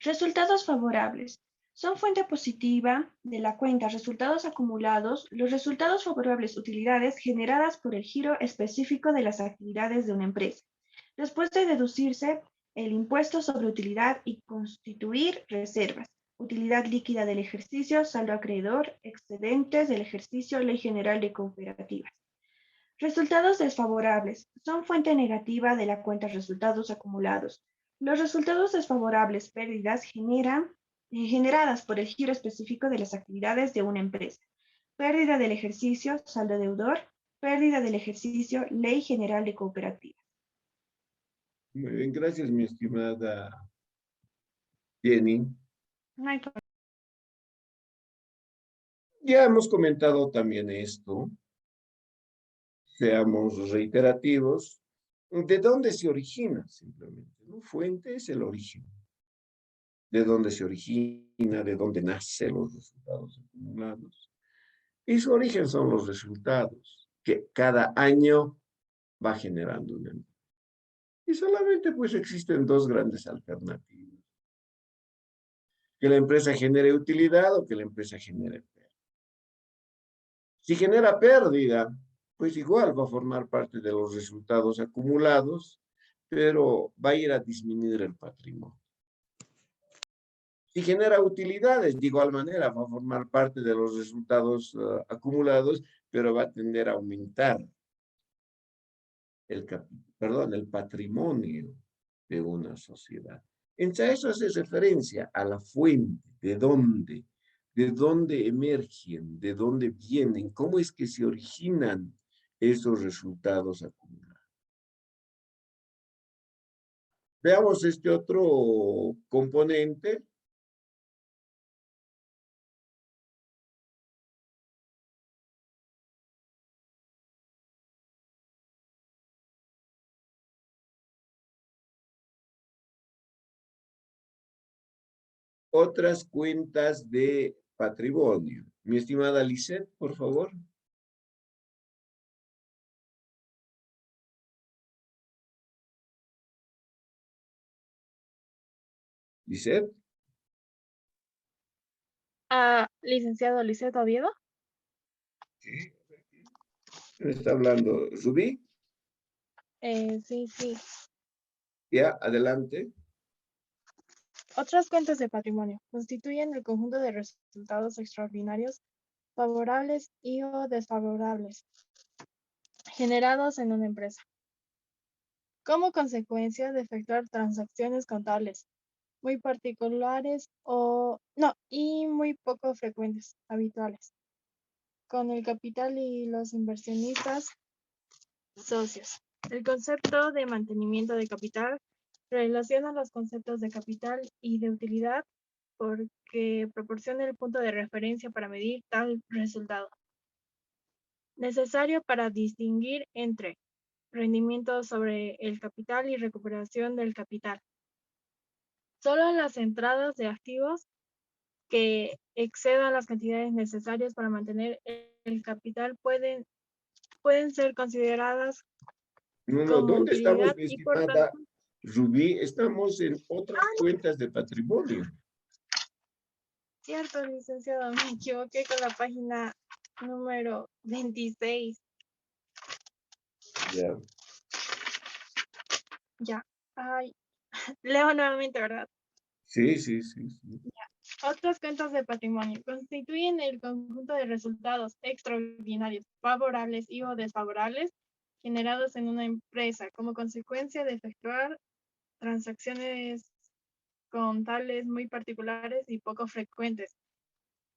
Resultados favorables. Son fuente positiva de la cuenta resultados acumulados, los resultados favorables utilidades generadas por el giro específico de las actividades de una empresa, después de deducirse el impuesto sobre utilidad y constituir reservas, utilidad líquida del ejercicio, saldo acreedor, excedentes del ejercicio, Ley General de Cooperativas. Resultados desfavorables. Son fuente negativa de la cuenta resultados acumulados. Los resultados desfavorables, pérdidas, generadas por el giro específico de las actividades de una empresa. Pérdida del ejercicio, saldo deudor, pérdida del ejercicio, Ley General de Cooperativas.
Muy bien, gracias, mi estimada Jenny.
No hay problema.
Ya hemos comentado también esto. Seamos reiterativos. ¿De dónde se origina? Simplemente, ¿no? Fuente es el origen. ¿De dónde se origina? ¿De dónde nacen los resultados acumulados? Y su origen son los resultados que cada año va generando una empresa. Y solamente pues existen dos grandes alternativas. Que la empresa genere utilidad o que la empresa genere pérdida. Si genera pérdida, pues igual va a formar parte de los resultados acumulados, pero va a ir a disminuir el patrimonio. Si genera utilidades, de igual manera va a formar parte de los resultados acumulados, pero va a tender a aumentar el patrimonio de una sociedad. Entonces eso hace referencia a la fuente, de dónde emergen, de dónde vienen, cómo es que se originan esos resultados acumulados. Veamos este otro componente. Otras cuentas de patrimonio. Mi estimada Lisette, por favor. Lisette,
Licenciado Lisset Oviedo.
¿me está hablando? Rubí,
Sí.
ya, adelante.
Otras cuentas de patrimonio constituyen el conjunto de resultados extraordinarios, favorables y o desfavorables, generados en una empresa, como consecuencia de efectuar transacciones contables muy particulares y muy poco frecuentes, habituales, con el capital y los inversionistas socios. El concepto de mantenimiento de capital relaciona los conceptos de capital y de utilidad porque proporciona el punto de referencia para medir tal resultado. Necesario para distinguir entre rendimiento sobre el capital y recuperación del capital. Solo las entradas de activos que excedan las cantidades necesarias para mantener el capital pueden ser consideradas
No,
como
¿dónde estamos,
utilidad
mi
y por
estimada
tanto.
Rubí? Estamos en otras cuentas de patrimonio.
Cierto, licenciado, me equivoqué con la página número 26.
Ya.
Ya. Ay, leo nuevamente, ¿verdad?
Sí.
Otras cuentas de patrimonio constituyen el conjunto de resultados extraordinarios, favorables y o desfavorables generados en una empresa como consecuencia de efectuar transacciones contables muy particulares y poco frecuentes,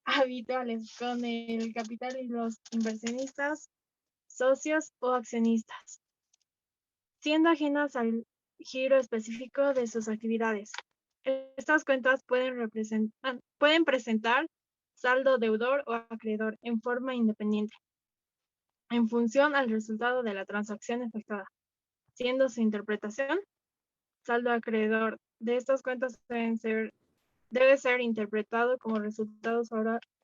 habituales, con el capital y los inversionistas, socios o accionistas, siendo ajenas al giro específico de sus actividades. Estas cuentas pueden presentar saldo deudor o acreedor en forma independiente, en función al resultado de la transacción efectuada, siendo su interpretación saldo acreedor de estas cuentas debe ser interpretado como resultados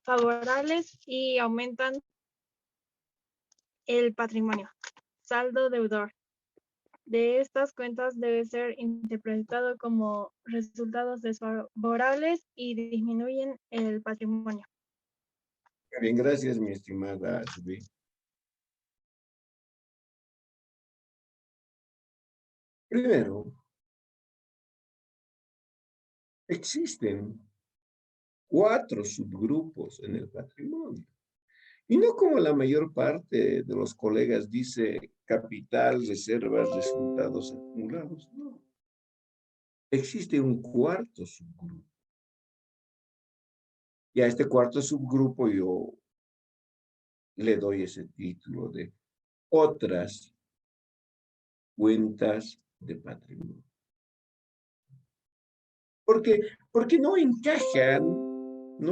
favorables y aumentan el patrimonio. Saldo deudor de estas cuentas debe ser interpretado como resultados desfavorables y disminuyen el patrimonio.
Bien, gracias, mi estimada Rubí. Primero, existen 4 subgrupos en el patrimonio. Y no como la mayor parte de los colegas dice capital, reservas, resultados acumulados. No. Existe un 4º subgrupo. Y a este 4º subgrupo yo le doy ese título de otras cuentas de patrimonio. Porque no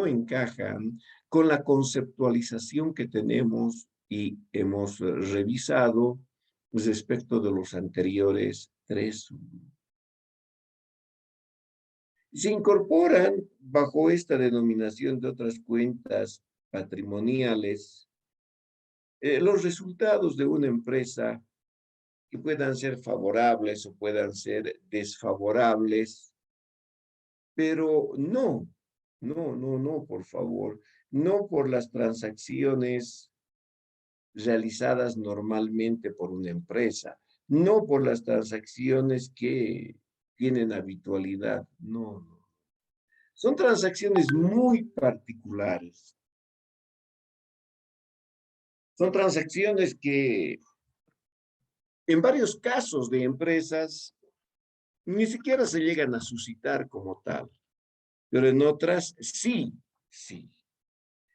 encajan con la conceptualización que tenemos y hemos revisado respecto de los anteriores 3 subgrupos. Se incorporan bajo esta denominación de otras cuentas patrimoniales los resultados de una empresa que puedan ser favorables o puedan ser desfavorables, pero no, por favor, no por las transacciones realizadas normalmente por una empresa, no por las transacciones que tienen habitualidad, no. Son transacciones muy particulares. Son transacciones que en varios casos de empresas ni siquiera se llegan a suscitar como tal, pero en otras sí.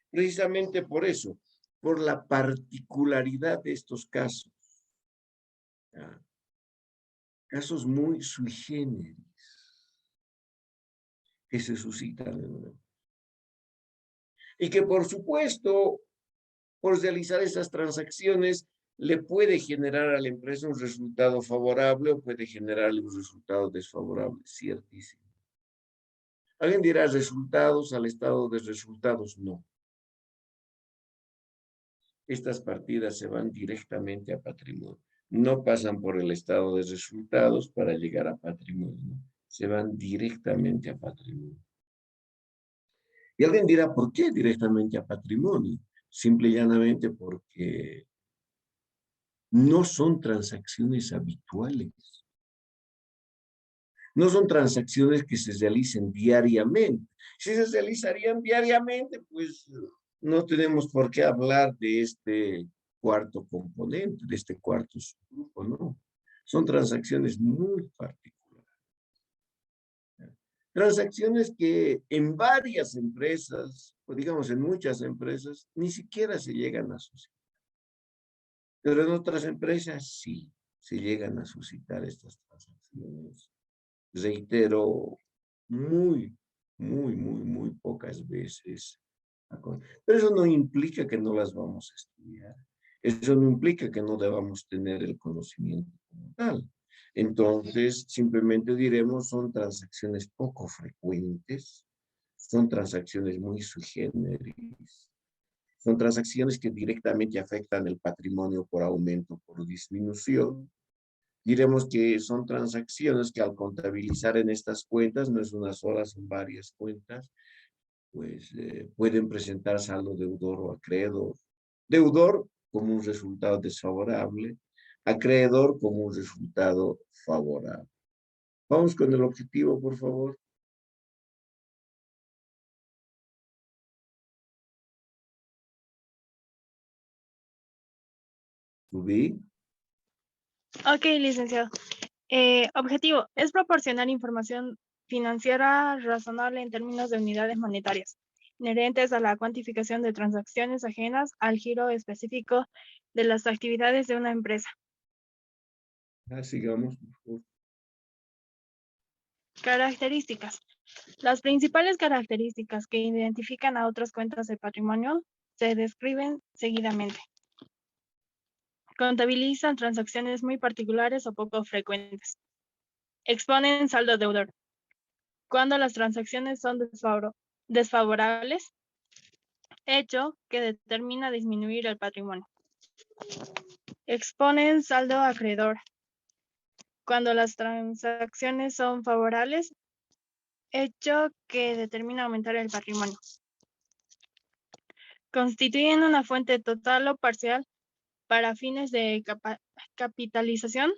Precisamente por eso, por la particularidad de estos casos. ¿Ya? Casos muy sui generis que se suscitan en una. Y que por supuesto, por realizar esas transacciones, le puede generar a la empresa un resultado favorable o puede generarle un resultado desfavorable, ciertísimo. Alguien dirá resultados al estado de resultados, no. Estas partidas se van directamente a patrimonio. No pasan por el estado de resultados para llegar a patrimonio. Se van directamente a patrimonio. Y alguien dirá, ¿por qué directamente a patrimonio? Simple y llanamente porque no son transacciones habituales. No son transacciones que se realicen diariamente. Si se realizarían diariamente, pues no tenemos por qué hablar de este cuarto componente, de este cuarto subgrupo, no. Son transacciones muy particulares. Transacciones que en varias empresas, o digamos en muchas empresas, ni siquiera se llegan a suscitar. Pero en otras empresas sí, se llegan a suscitar estas transacciones. Reitero, muy pocas veces. Pero eso no implica que no las vamos a estudiar. Eso no implica que no debamos tener el conocimiento como tal. Entonces, simplemente diremos, son transacciones poco frecuentes, son transacciones muy sui generis, son transacciones que directamente afectan el patrimonio por aumento, por disminución. Diremos que son transacciones que al contabilizar en estas cuentas, no es una sola, son varias cuentas, pues pueden presentar saldo deudor o acreedor. Deudor como un resultado desfavorable, acreedor como un resultado favorable. Vamos con el objetivo, por favor. Subí.
Ok, licenciado. Objetivo es proporcionar información financiera razonable en términos de unidades monetarias, inherentes a la cuantificación de transacciones ajenas al giro específico de las actividades de una empresa.
Sigamos, por favor.
Características. Las principales características que identifican a otras cuentas de patrimonio se describen seguidamente. Contabilizan transacciones muy particulares o poco frecuentes. Exponen saldo deudor. Cuando las transacciones son desfavorables, hecho que determina disminuir el patrimonio. Exponen saldo acreedor. Cuando las transacciones son favorables, hecho que determina aumentar el patrimonio. Constituyen una fuente total o parcial para fines de capitalización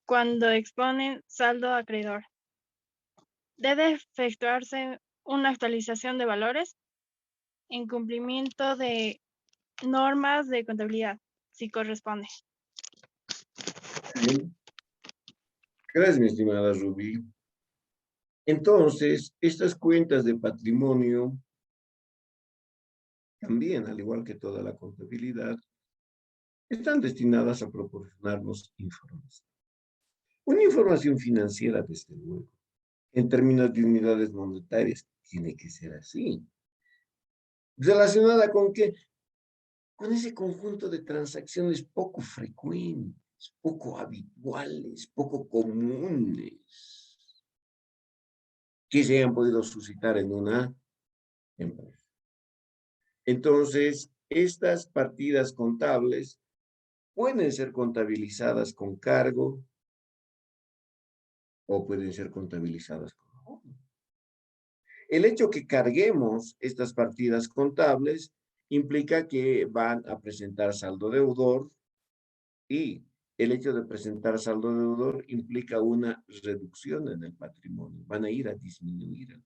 cuando exponen saldo acreedor. Debe efectuarse una actualización de valores en cumplimiento de normas de contabilidad, si corresponde.
Bien. Gracias, mi estimada Rubí. Entonces, estas cuentas de patrimonio también, al igual que toda la contabilidad, están destinadas a proporcionarnos información. Una información financiera, desde luego, en términos de unidades monetarias, tiene que ser así. ¿Relacionada con qué? Con ese conjunto de transacciones poco frecuentes, poco habituales, poco comunes, que se hayan podido suscitar en una empresa. Entonces, estas partidas contables pueden ser contabilizadas con cargo o pueden ser contabilizadas con ahorro. El hecho que carguemos estas partidas contables implica que van a presentar saldo deudor y el hecho de presentar saldo deudor implica una reducción en el patrimonio. Van a ir a disminuir.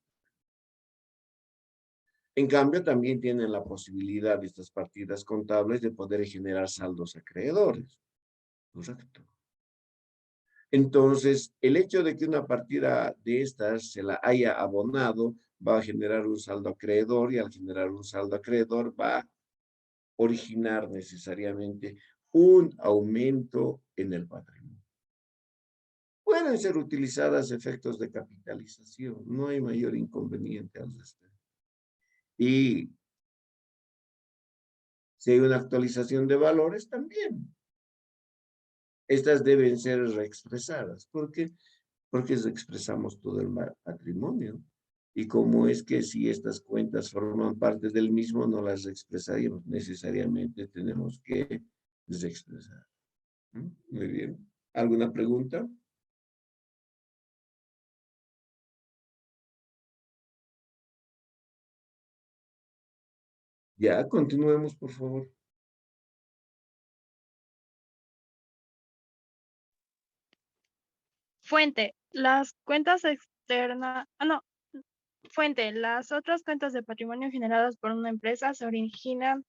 En cambio, también tienen la posibilidad de estas partidas contables de poder generar saldos acreedores. Correcto. Entonces, el hecho de que una partida de estas se la haya abonado va a generar un saldo acreedor y al generar un saldo acreedor va originar necesariamente un aumento en el patrimonio. Pueden ser utilizadas efectos de capitalización, no hay mayor inconveniente al respecto. Y si hay una actualización de valores, también. Estas deben ser reexpresadas. ¿Por qué? Porque expresamos todo el patrimonio. Y como es que si estas cuentas forman parte del mismo, no las expresaríamos. Necesariamente tenemos que expresar. Muy bien. ¿Alguna pregunta? Ya, continuemos, por favor.
Fuente, las cuentas externas, fuente, las otras cuentas de patrimonio generadas por una empresa se originan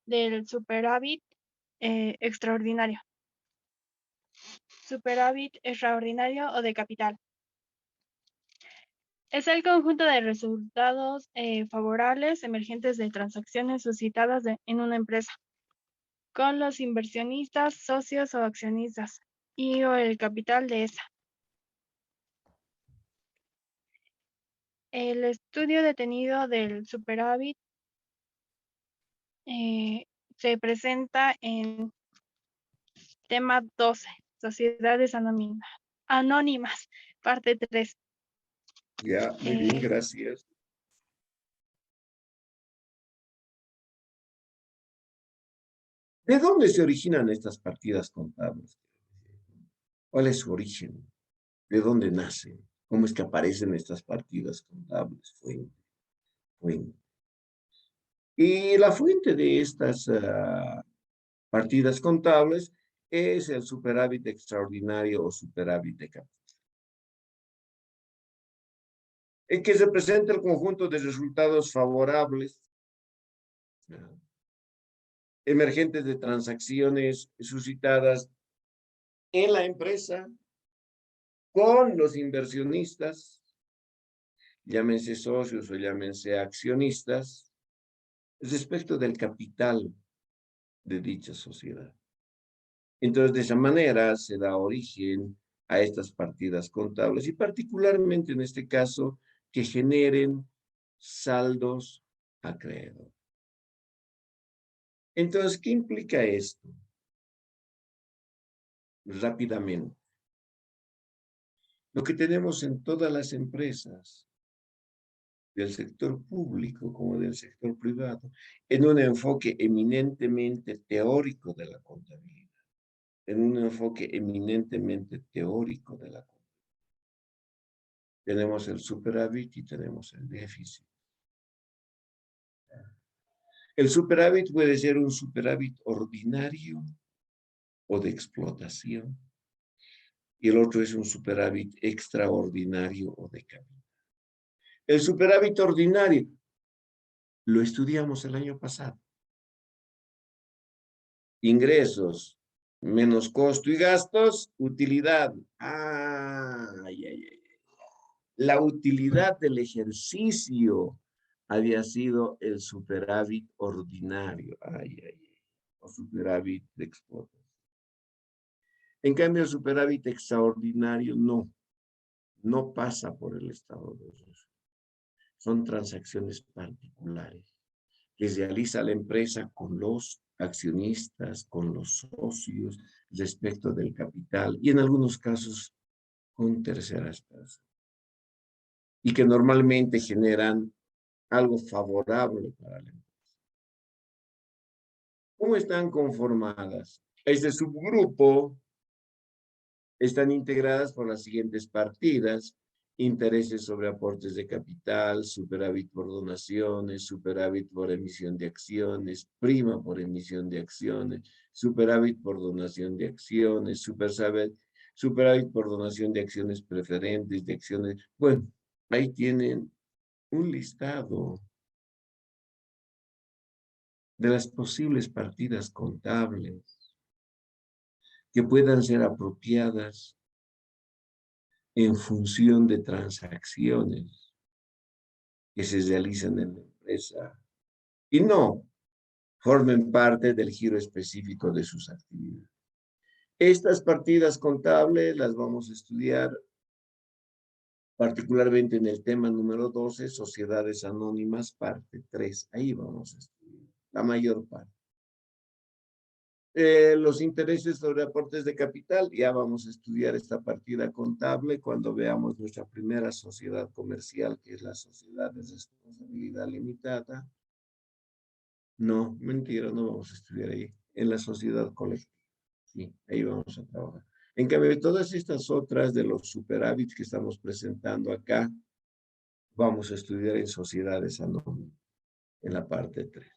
del superávit extraordinario. Superávit extraordinario o de capital. Es el conjunto de resultados favorables emergentes de transacciones suscitadas en una empresa con los inversionistas, socios o accionistas y o el capital de esa. El estudio detenido del superávit se presenta en tema 12, Sociedades Anónimas, parte 3.
Ya, muy bien, gracias. ¿De dónde se originan estas partidas contables? ¿Cuál es su origen? ¿De dónde nacen? ¿Cómo es que aparecen estas partidas contables? Fuente. Y la fuente de estas partidas contables es el superávit extraordinario o superávit de capital, en que se presenta el conjunto de resultados favorables emergentes de transacciones suscitadas en la empresa con los inversionistas, llámense socios o llámense accionistas, respecto del capital de dicha sociedad. Entonces, de esa manera se da origen a estas partidas contables y particularmente en este caso que generen saldos acreedores. Entonces, ¿qué implica esto? Rápidamente. Lo que tenemos en todas las empresas del sector público como del sector privado, en un enfoque eminentemente teórico de la contabilidad, en un enfoque eminentemente teórico de la contabilidad. Tenemos el superávit y tenemos el déficit. El superávit puede ser un superávit ordinario o de explotación, y el otro es un superávit extraordinario o de capital. El superávit ordinario lo estudiamos el año pasado. Ingresos menos costo y gastos, utilidad. La utilidad del ejercicio había sido el superávit ordinario. O superávit de explotación. En cambio, el superávit extraordinario no pasa por el estado de resultados. Son transacciones particulares que realiza la empresa con los accionistas, con los socios, respecto del capital y en algunos casos con terceras personas. Y que normalmente generan algo favorable para la empresa. ¿Cómo están conformadas? Este subgrupo están integradas por las siguientes partidas: intereses sobre aportes de capital, superávit por donaciones, superávit por emisión de acciones, prima por emisión de acciones, superávit por donación de acciones, superávit por donación de acciones preferentes, de acciones. Bueno, ahí tienen un listado de las posibles partidas contables que puedan ser apropiadas en función de transacciones que se realizan en la empresa y no formen parte del giro específico de sus actividades. Estas partidas contables las vamos a estudiar particularmente en el tema número 12, Sociedades Anónimas, parte 3. Ahí vamos a estudiar la mayor parte. Los intereses sobre aportes de capital, ya vamos a estudiar esta partida contable cuando veamos nuestra primera sociedad comercial, que es la sociedad de responsabilidad limitada. No, mentira, no vamos a estudiar ahí. En la sociedad colectiva. Sí, ahí vamos a trabajar. En cambio, todas estas otras de los superávits que estamos presentando acá, vamos a estudiar en sociedades anónimas, en la parte 3.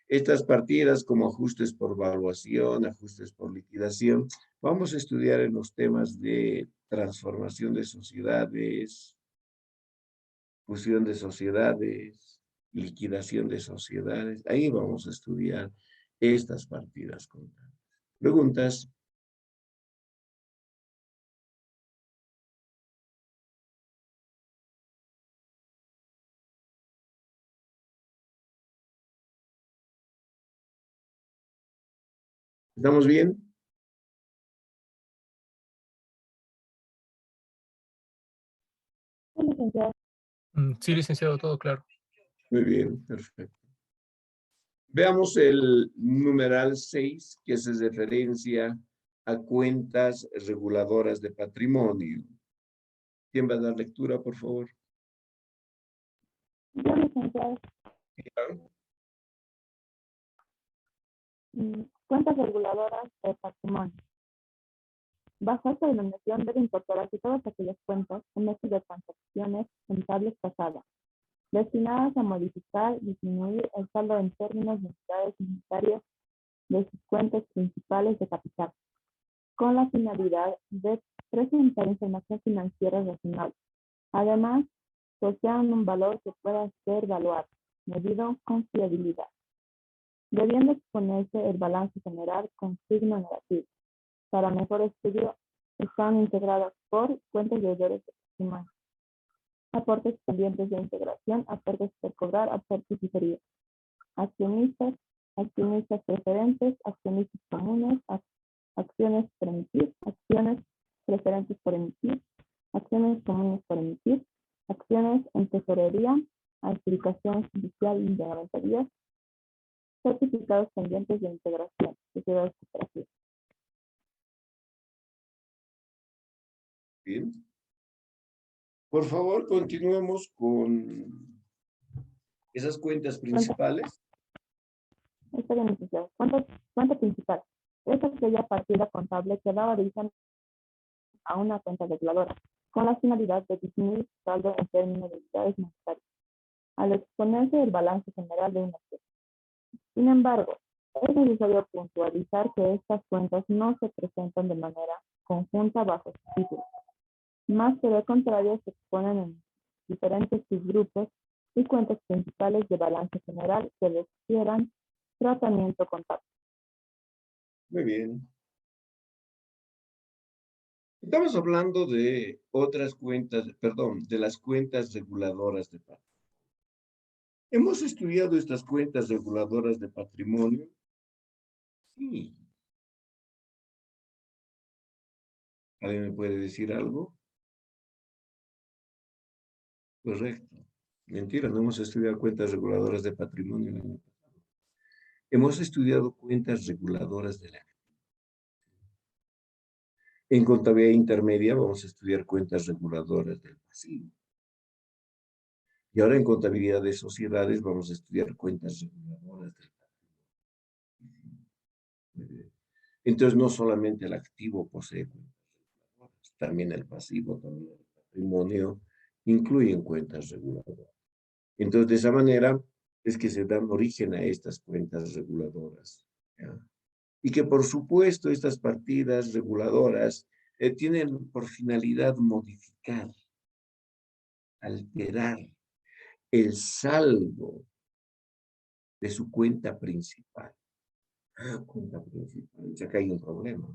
Estas partidas como ajustes por valuación, ajustes por liquidación, vamos a estudiar en los temas de transformación de sociedades, fusión de sociedades, liquidación de sociedades. Ahí vamos a estudiar estas partidas contables. ¿Preguntas? ¿Estamos bien?
Sí, licenciado.
Sí, licenciado, todo claro.
Muy bien, perfecto. Veamos el numeral 6, que hace referencia a cuentas reguladoras de patrimonio. ¿Quién va a dar lectura, por favor?
Yo, licenciado. Cuentas reguladoras de patrimonio. Bajo esta denominación debe incorporarse todas aquellas cuentas en medio de transacciones contables pasadas, destinadas a modificar, disminuir el saldo en términos de unidades unitarias de sus cuentas principales de capital, con la finalidad de presentar información financiera razonable. Además, poseen un valor que pueda ser evaluado, medido con fiabilidad, debiendo exponerse el balance general con signo negativo. Para mejor estudio, están integradas por cuentas deudores de patrimonio, aportes pendientes de integración, aportes por cobrar, aportes diferidos, accionistas, accionistas preferentes, accionistas comunes, acciones por emitir, acciones preferentes por emitir, acciones comunes por emitir, acciones en tesorería, adjudicación judicial de garantías, certificados pendientes de integración, sociedades cooperativas.
Bien. Por favor, continuemos con esas cuentas principales.
Está bien, licenciado. Cuenta principal. Es aquella partida contable que da origen a una cuenta reguladora, con la finalidad de disminuir el saldo en términos de unidades monetarias, al exponerse el balance general de una acción. Sin embargo, es necesario puntualizar que estas cuentas no se presentan de manera conjunta bajo su título, más que de contrario se exponen en diferentes subgrupos y cuentas principales de balance general que requieran tratamiento contable.
Muy bien. Estamos hablando de otras cuentas, perdón, de las cuentas reguladoras de patrimonio. ¿Hemos estudiado estas cuentas reguladoras de patrimonio? Sí. ¿Alguien me puede decir algo? Correcto. Mentira, no hemos estudiado cuentas reguladoras de patrimonio el año pasado. Hemos estudiado cuentas reguladoras de la actividad. En contabilidad intermedia vamos a estudiar cuentas reguladoras del pasivo. Y ahora en contabilidad de sociedades vamos a estudiar cuentas reguladoras del patrimonio. Entonces no solamente el activo posee cuentas reguladoras, también el pasivo, también el patrimonio incluyen cuentas reguladoras. Entonces de esa manera es que se dan origen a estas cuentas reguladoras, ¿ya? Y que por supuesto estas partidas reguladoras tienen por finalidad modificar, alterar el saldo de su cuenta principal. Cuenta principal, ya que hay un problema.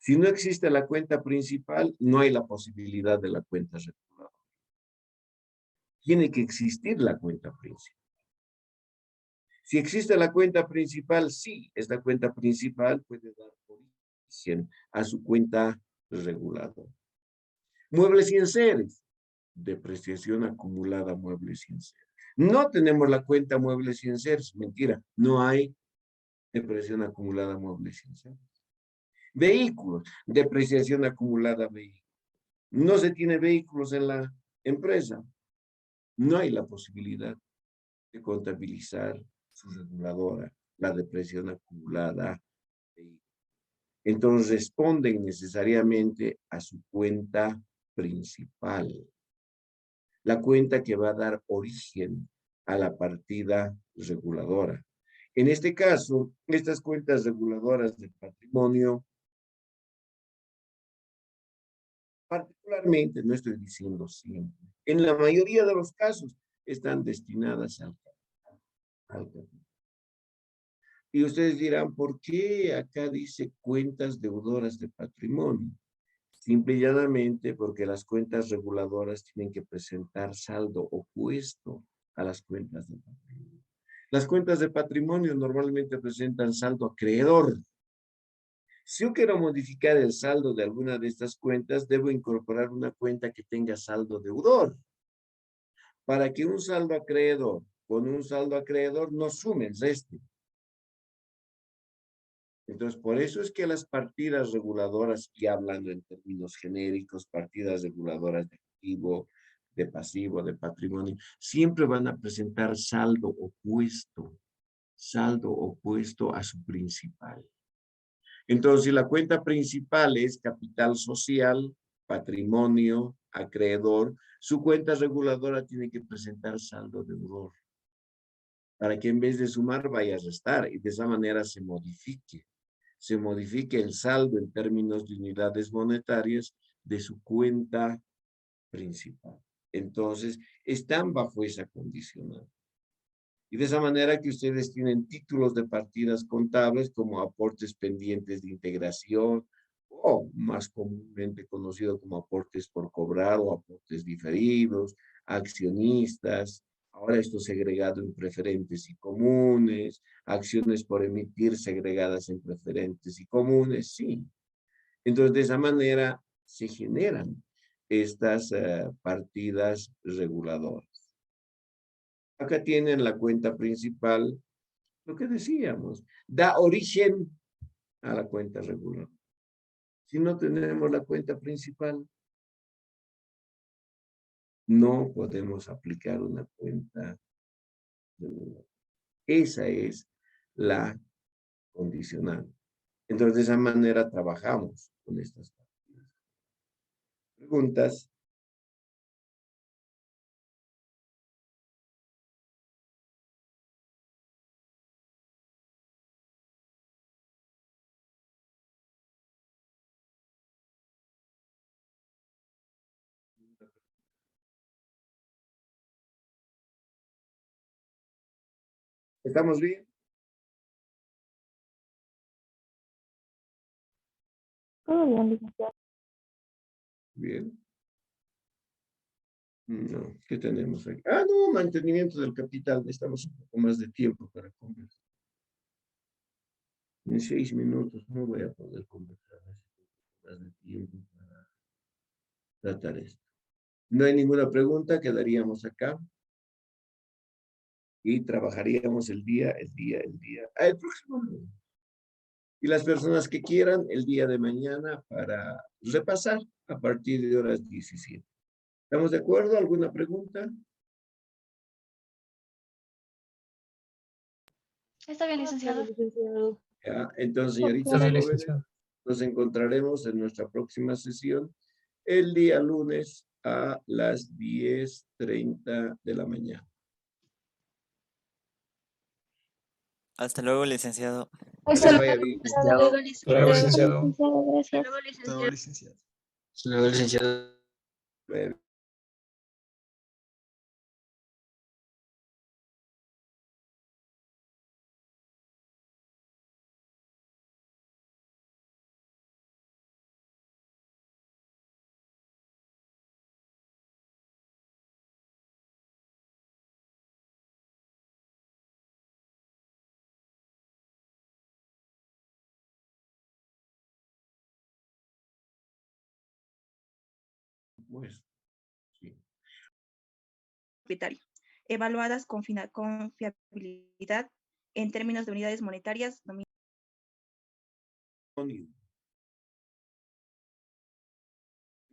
Si no existe la cuenta principal, no hay la posibilidad de la cuenta reguladora. Tiene que existir la cuenta principal. Si existe la cuenta principal, sí, esta cuenta principal puede dar origen a su cuenta reguladora. Muebles y enseres. Depreciación acumulada muebles y enseres. No tenemos la cuenta muebles y enseres. Mentira, no hay depreciación acumulada muebles y enseres. Vehículos. Depreciación acumulada vehículos. No se tiene vehículos en la empresa. No hay la posibilidad de contabilizar su reguladora, la depreciación acumulada. Entonces responden necesariamente a su cuenta principal, la cuenta que va a dar origen a la partida reguladora. En este caso, estas cuentas reguladoras del patrimonio, particularmente, no estoy diciendo siempre, en la mayoría de los casos están destinadas al capital. Y ustedes dirán, ¿por qué acá dice cuentas deudoras de patrimonio? Simple y llanamente porque las cuentas reguladoras tienen que presentar saldo opuesto a las cuentas de patrimonio. Las cuentas de patrimonio normalmente presentan saldo acreedor. Si yo quiero modificar el saldo de alguna de estas cuentas, debo incorporar una cuenta que tenga saldo deudor. Para que un saldo acreedor con un saldo acreedor no sumen, resten. Entonces, por eso es que las partidas reguladoras, y hablando en términos genéricos, partidas reguladoras de activo, de pasivo, de patrimonio, siempre van a presentar saldo opuesto a su principal. Entonces, si la cuenta principal es capital social, patrimonio, acreedor, su cuenta reguladora tiene que presentar saldo deudor, para que en vez de sumar vaya a restar y de esa manera se modifique el saldo en términos de unidades monetarias de su cuenta principal. Entonces, están bajo esa condicional. Y de esa manera que ustedes tienen títulos de partidas contables como aportes pendientes de integración o más comúnmente conocido como aportes por cobrar o aportes diferidos, accionistas, ahora esto segregado en preferentes y comunes, acciones por emitir segregadas en preferentes y comunes, sí. Entonces, de esa manera se generan estas partidas reguladoras. Acá tienen la cuenta principal, lo que decíamos, da origen a la cuenta regular. Si no tenemos la cuenta principal, no podemos aplicar una cuenta regular. Esa es la condicional. Entonces, de esa manera trabajamos con estas partidas. Preguntas. ¿Estamos bien?
Todo bien, licenciado.
Bien. No, ¿qué tenemos aquí? Ah, no, mantenimiento del capital. Necesitamos un poco más de tiempo para conversar. En 6 minutos no voy a poder conversar. Necesito más de tiempo para tratar esto. No hay ninguna pregunta, quedaríamos acá y trabajaríamos el día. El próximo lunes. Y las personas que quieran el día de mañana para repasar a partir de horas 17. ¿Estamos de acuerdo? ¿Alguna pregunta?
Está bien, licenciado.
Licenciado.
Ya, entonces,
Está
señoritas
bien,
jóvenes,
licenciado.
nos encontraremos en nuestra próxima sesión el día lunes a las 10:30 de la mañana.
Hasta luego, licenciado.
Que les vaya bien.
Hasta luego,
Hasta luego,
licenciado.
licenciado.
Hasta luego,
Hasta luego,
licenciado.
licenciado. Hasta luego, licenciado.
Bueno. pues, sí.
Propietario, evaluadas con fiabilidad en términos de unidades monetarias.
No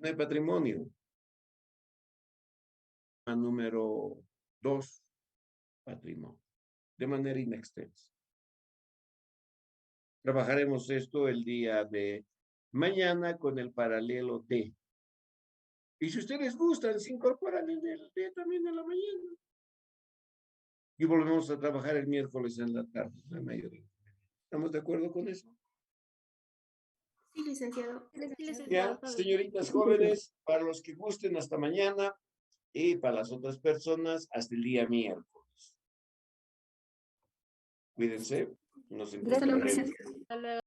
hay patrimonio. Número 2, patrimonio, de manera inextensa. Trabajaremos esto el día de mañana con el paralelo D. Y si ustedes gustan, se incorporan en el D también en la mañana. Y volvemos a trabajar el miércoles en la tarde, la mayoría. ¿Estamos de acuerdo con eso?
Sí, licenciado.
Ya, señoritas jóvenes, para los que gusten, hasta mañana. Y para las otras personas, hasta el día miércoles. Cuídense. Nos encontraremos.
Hasta luego.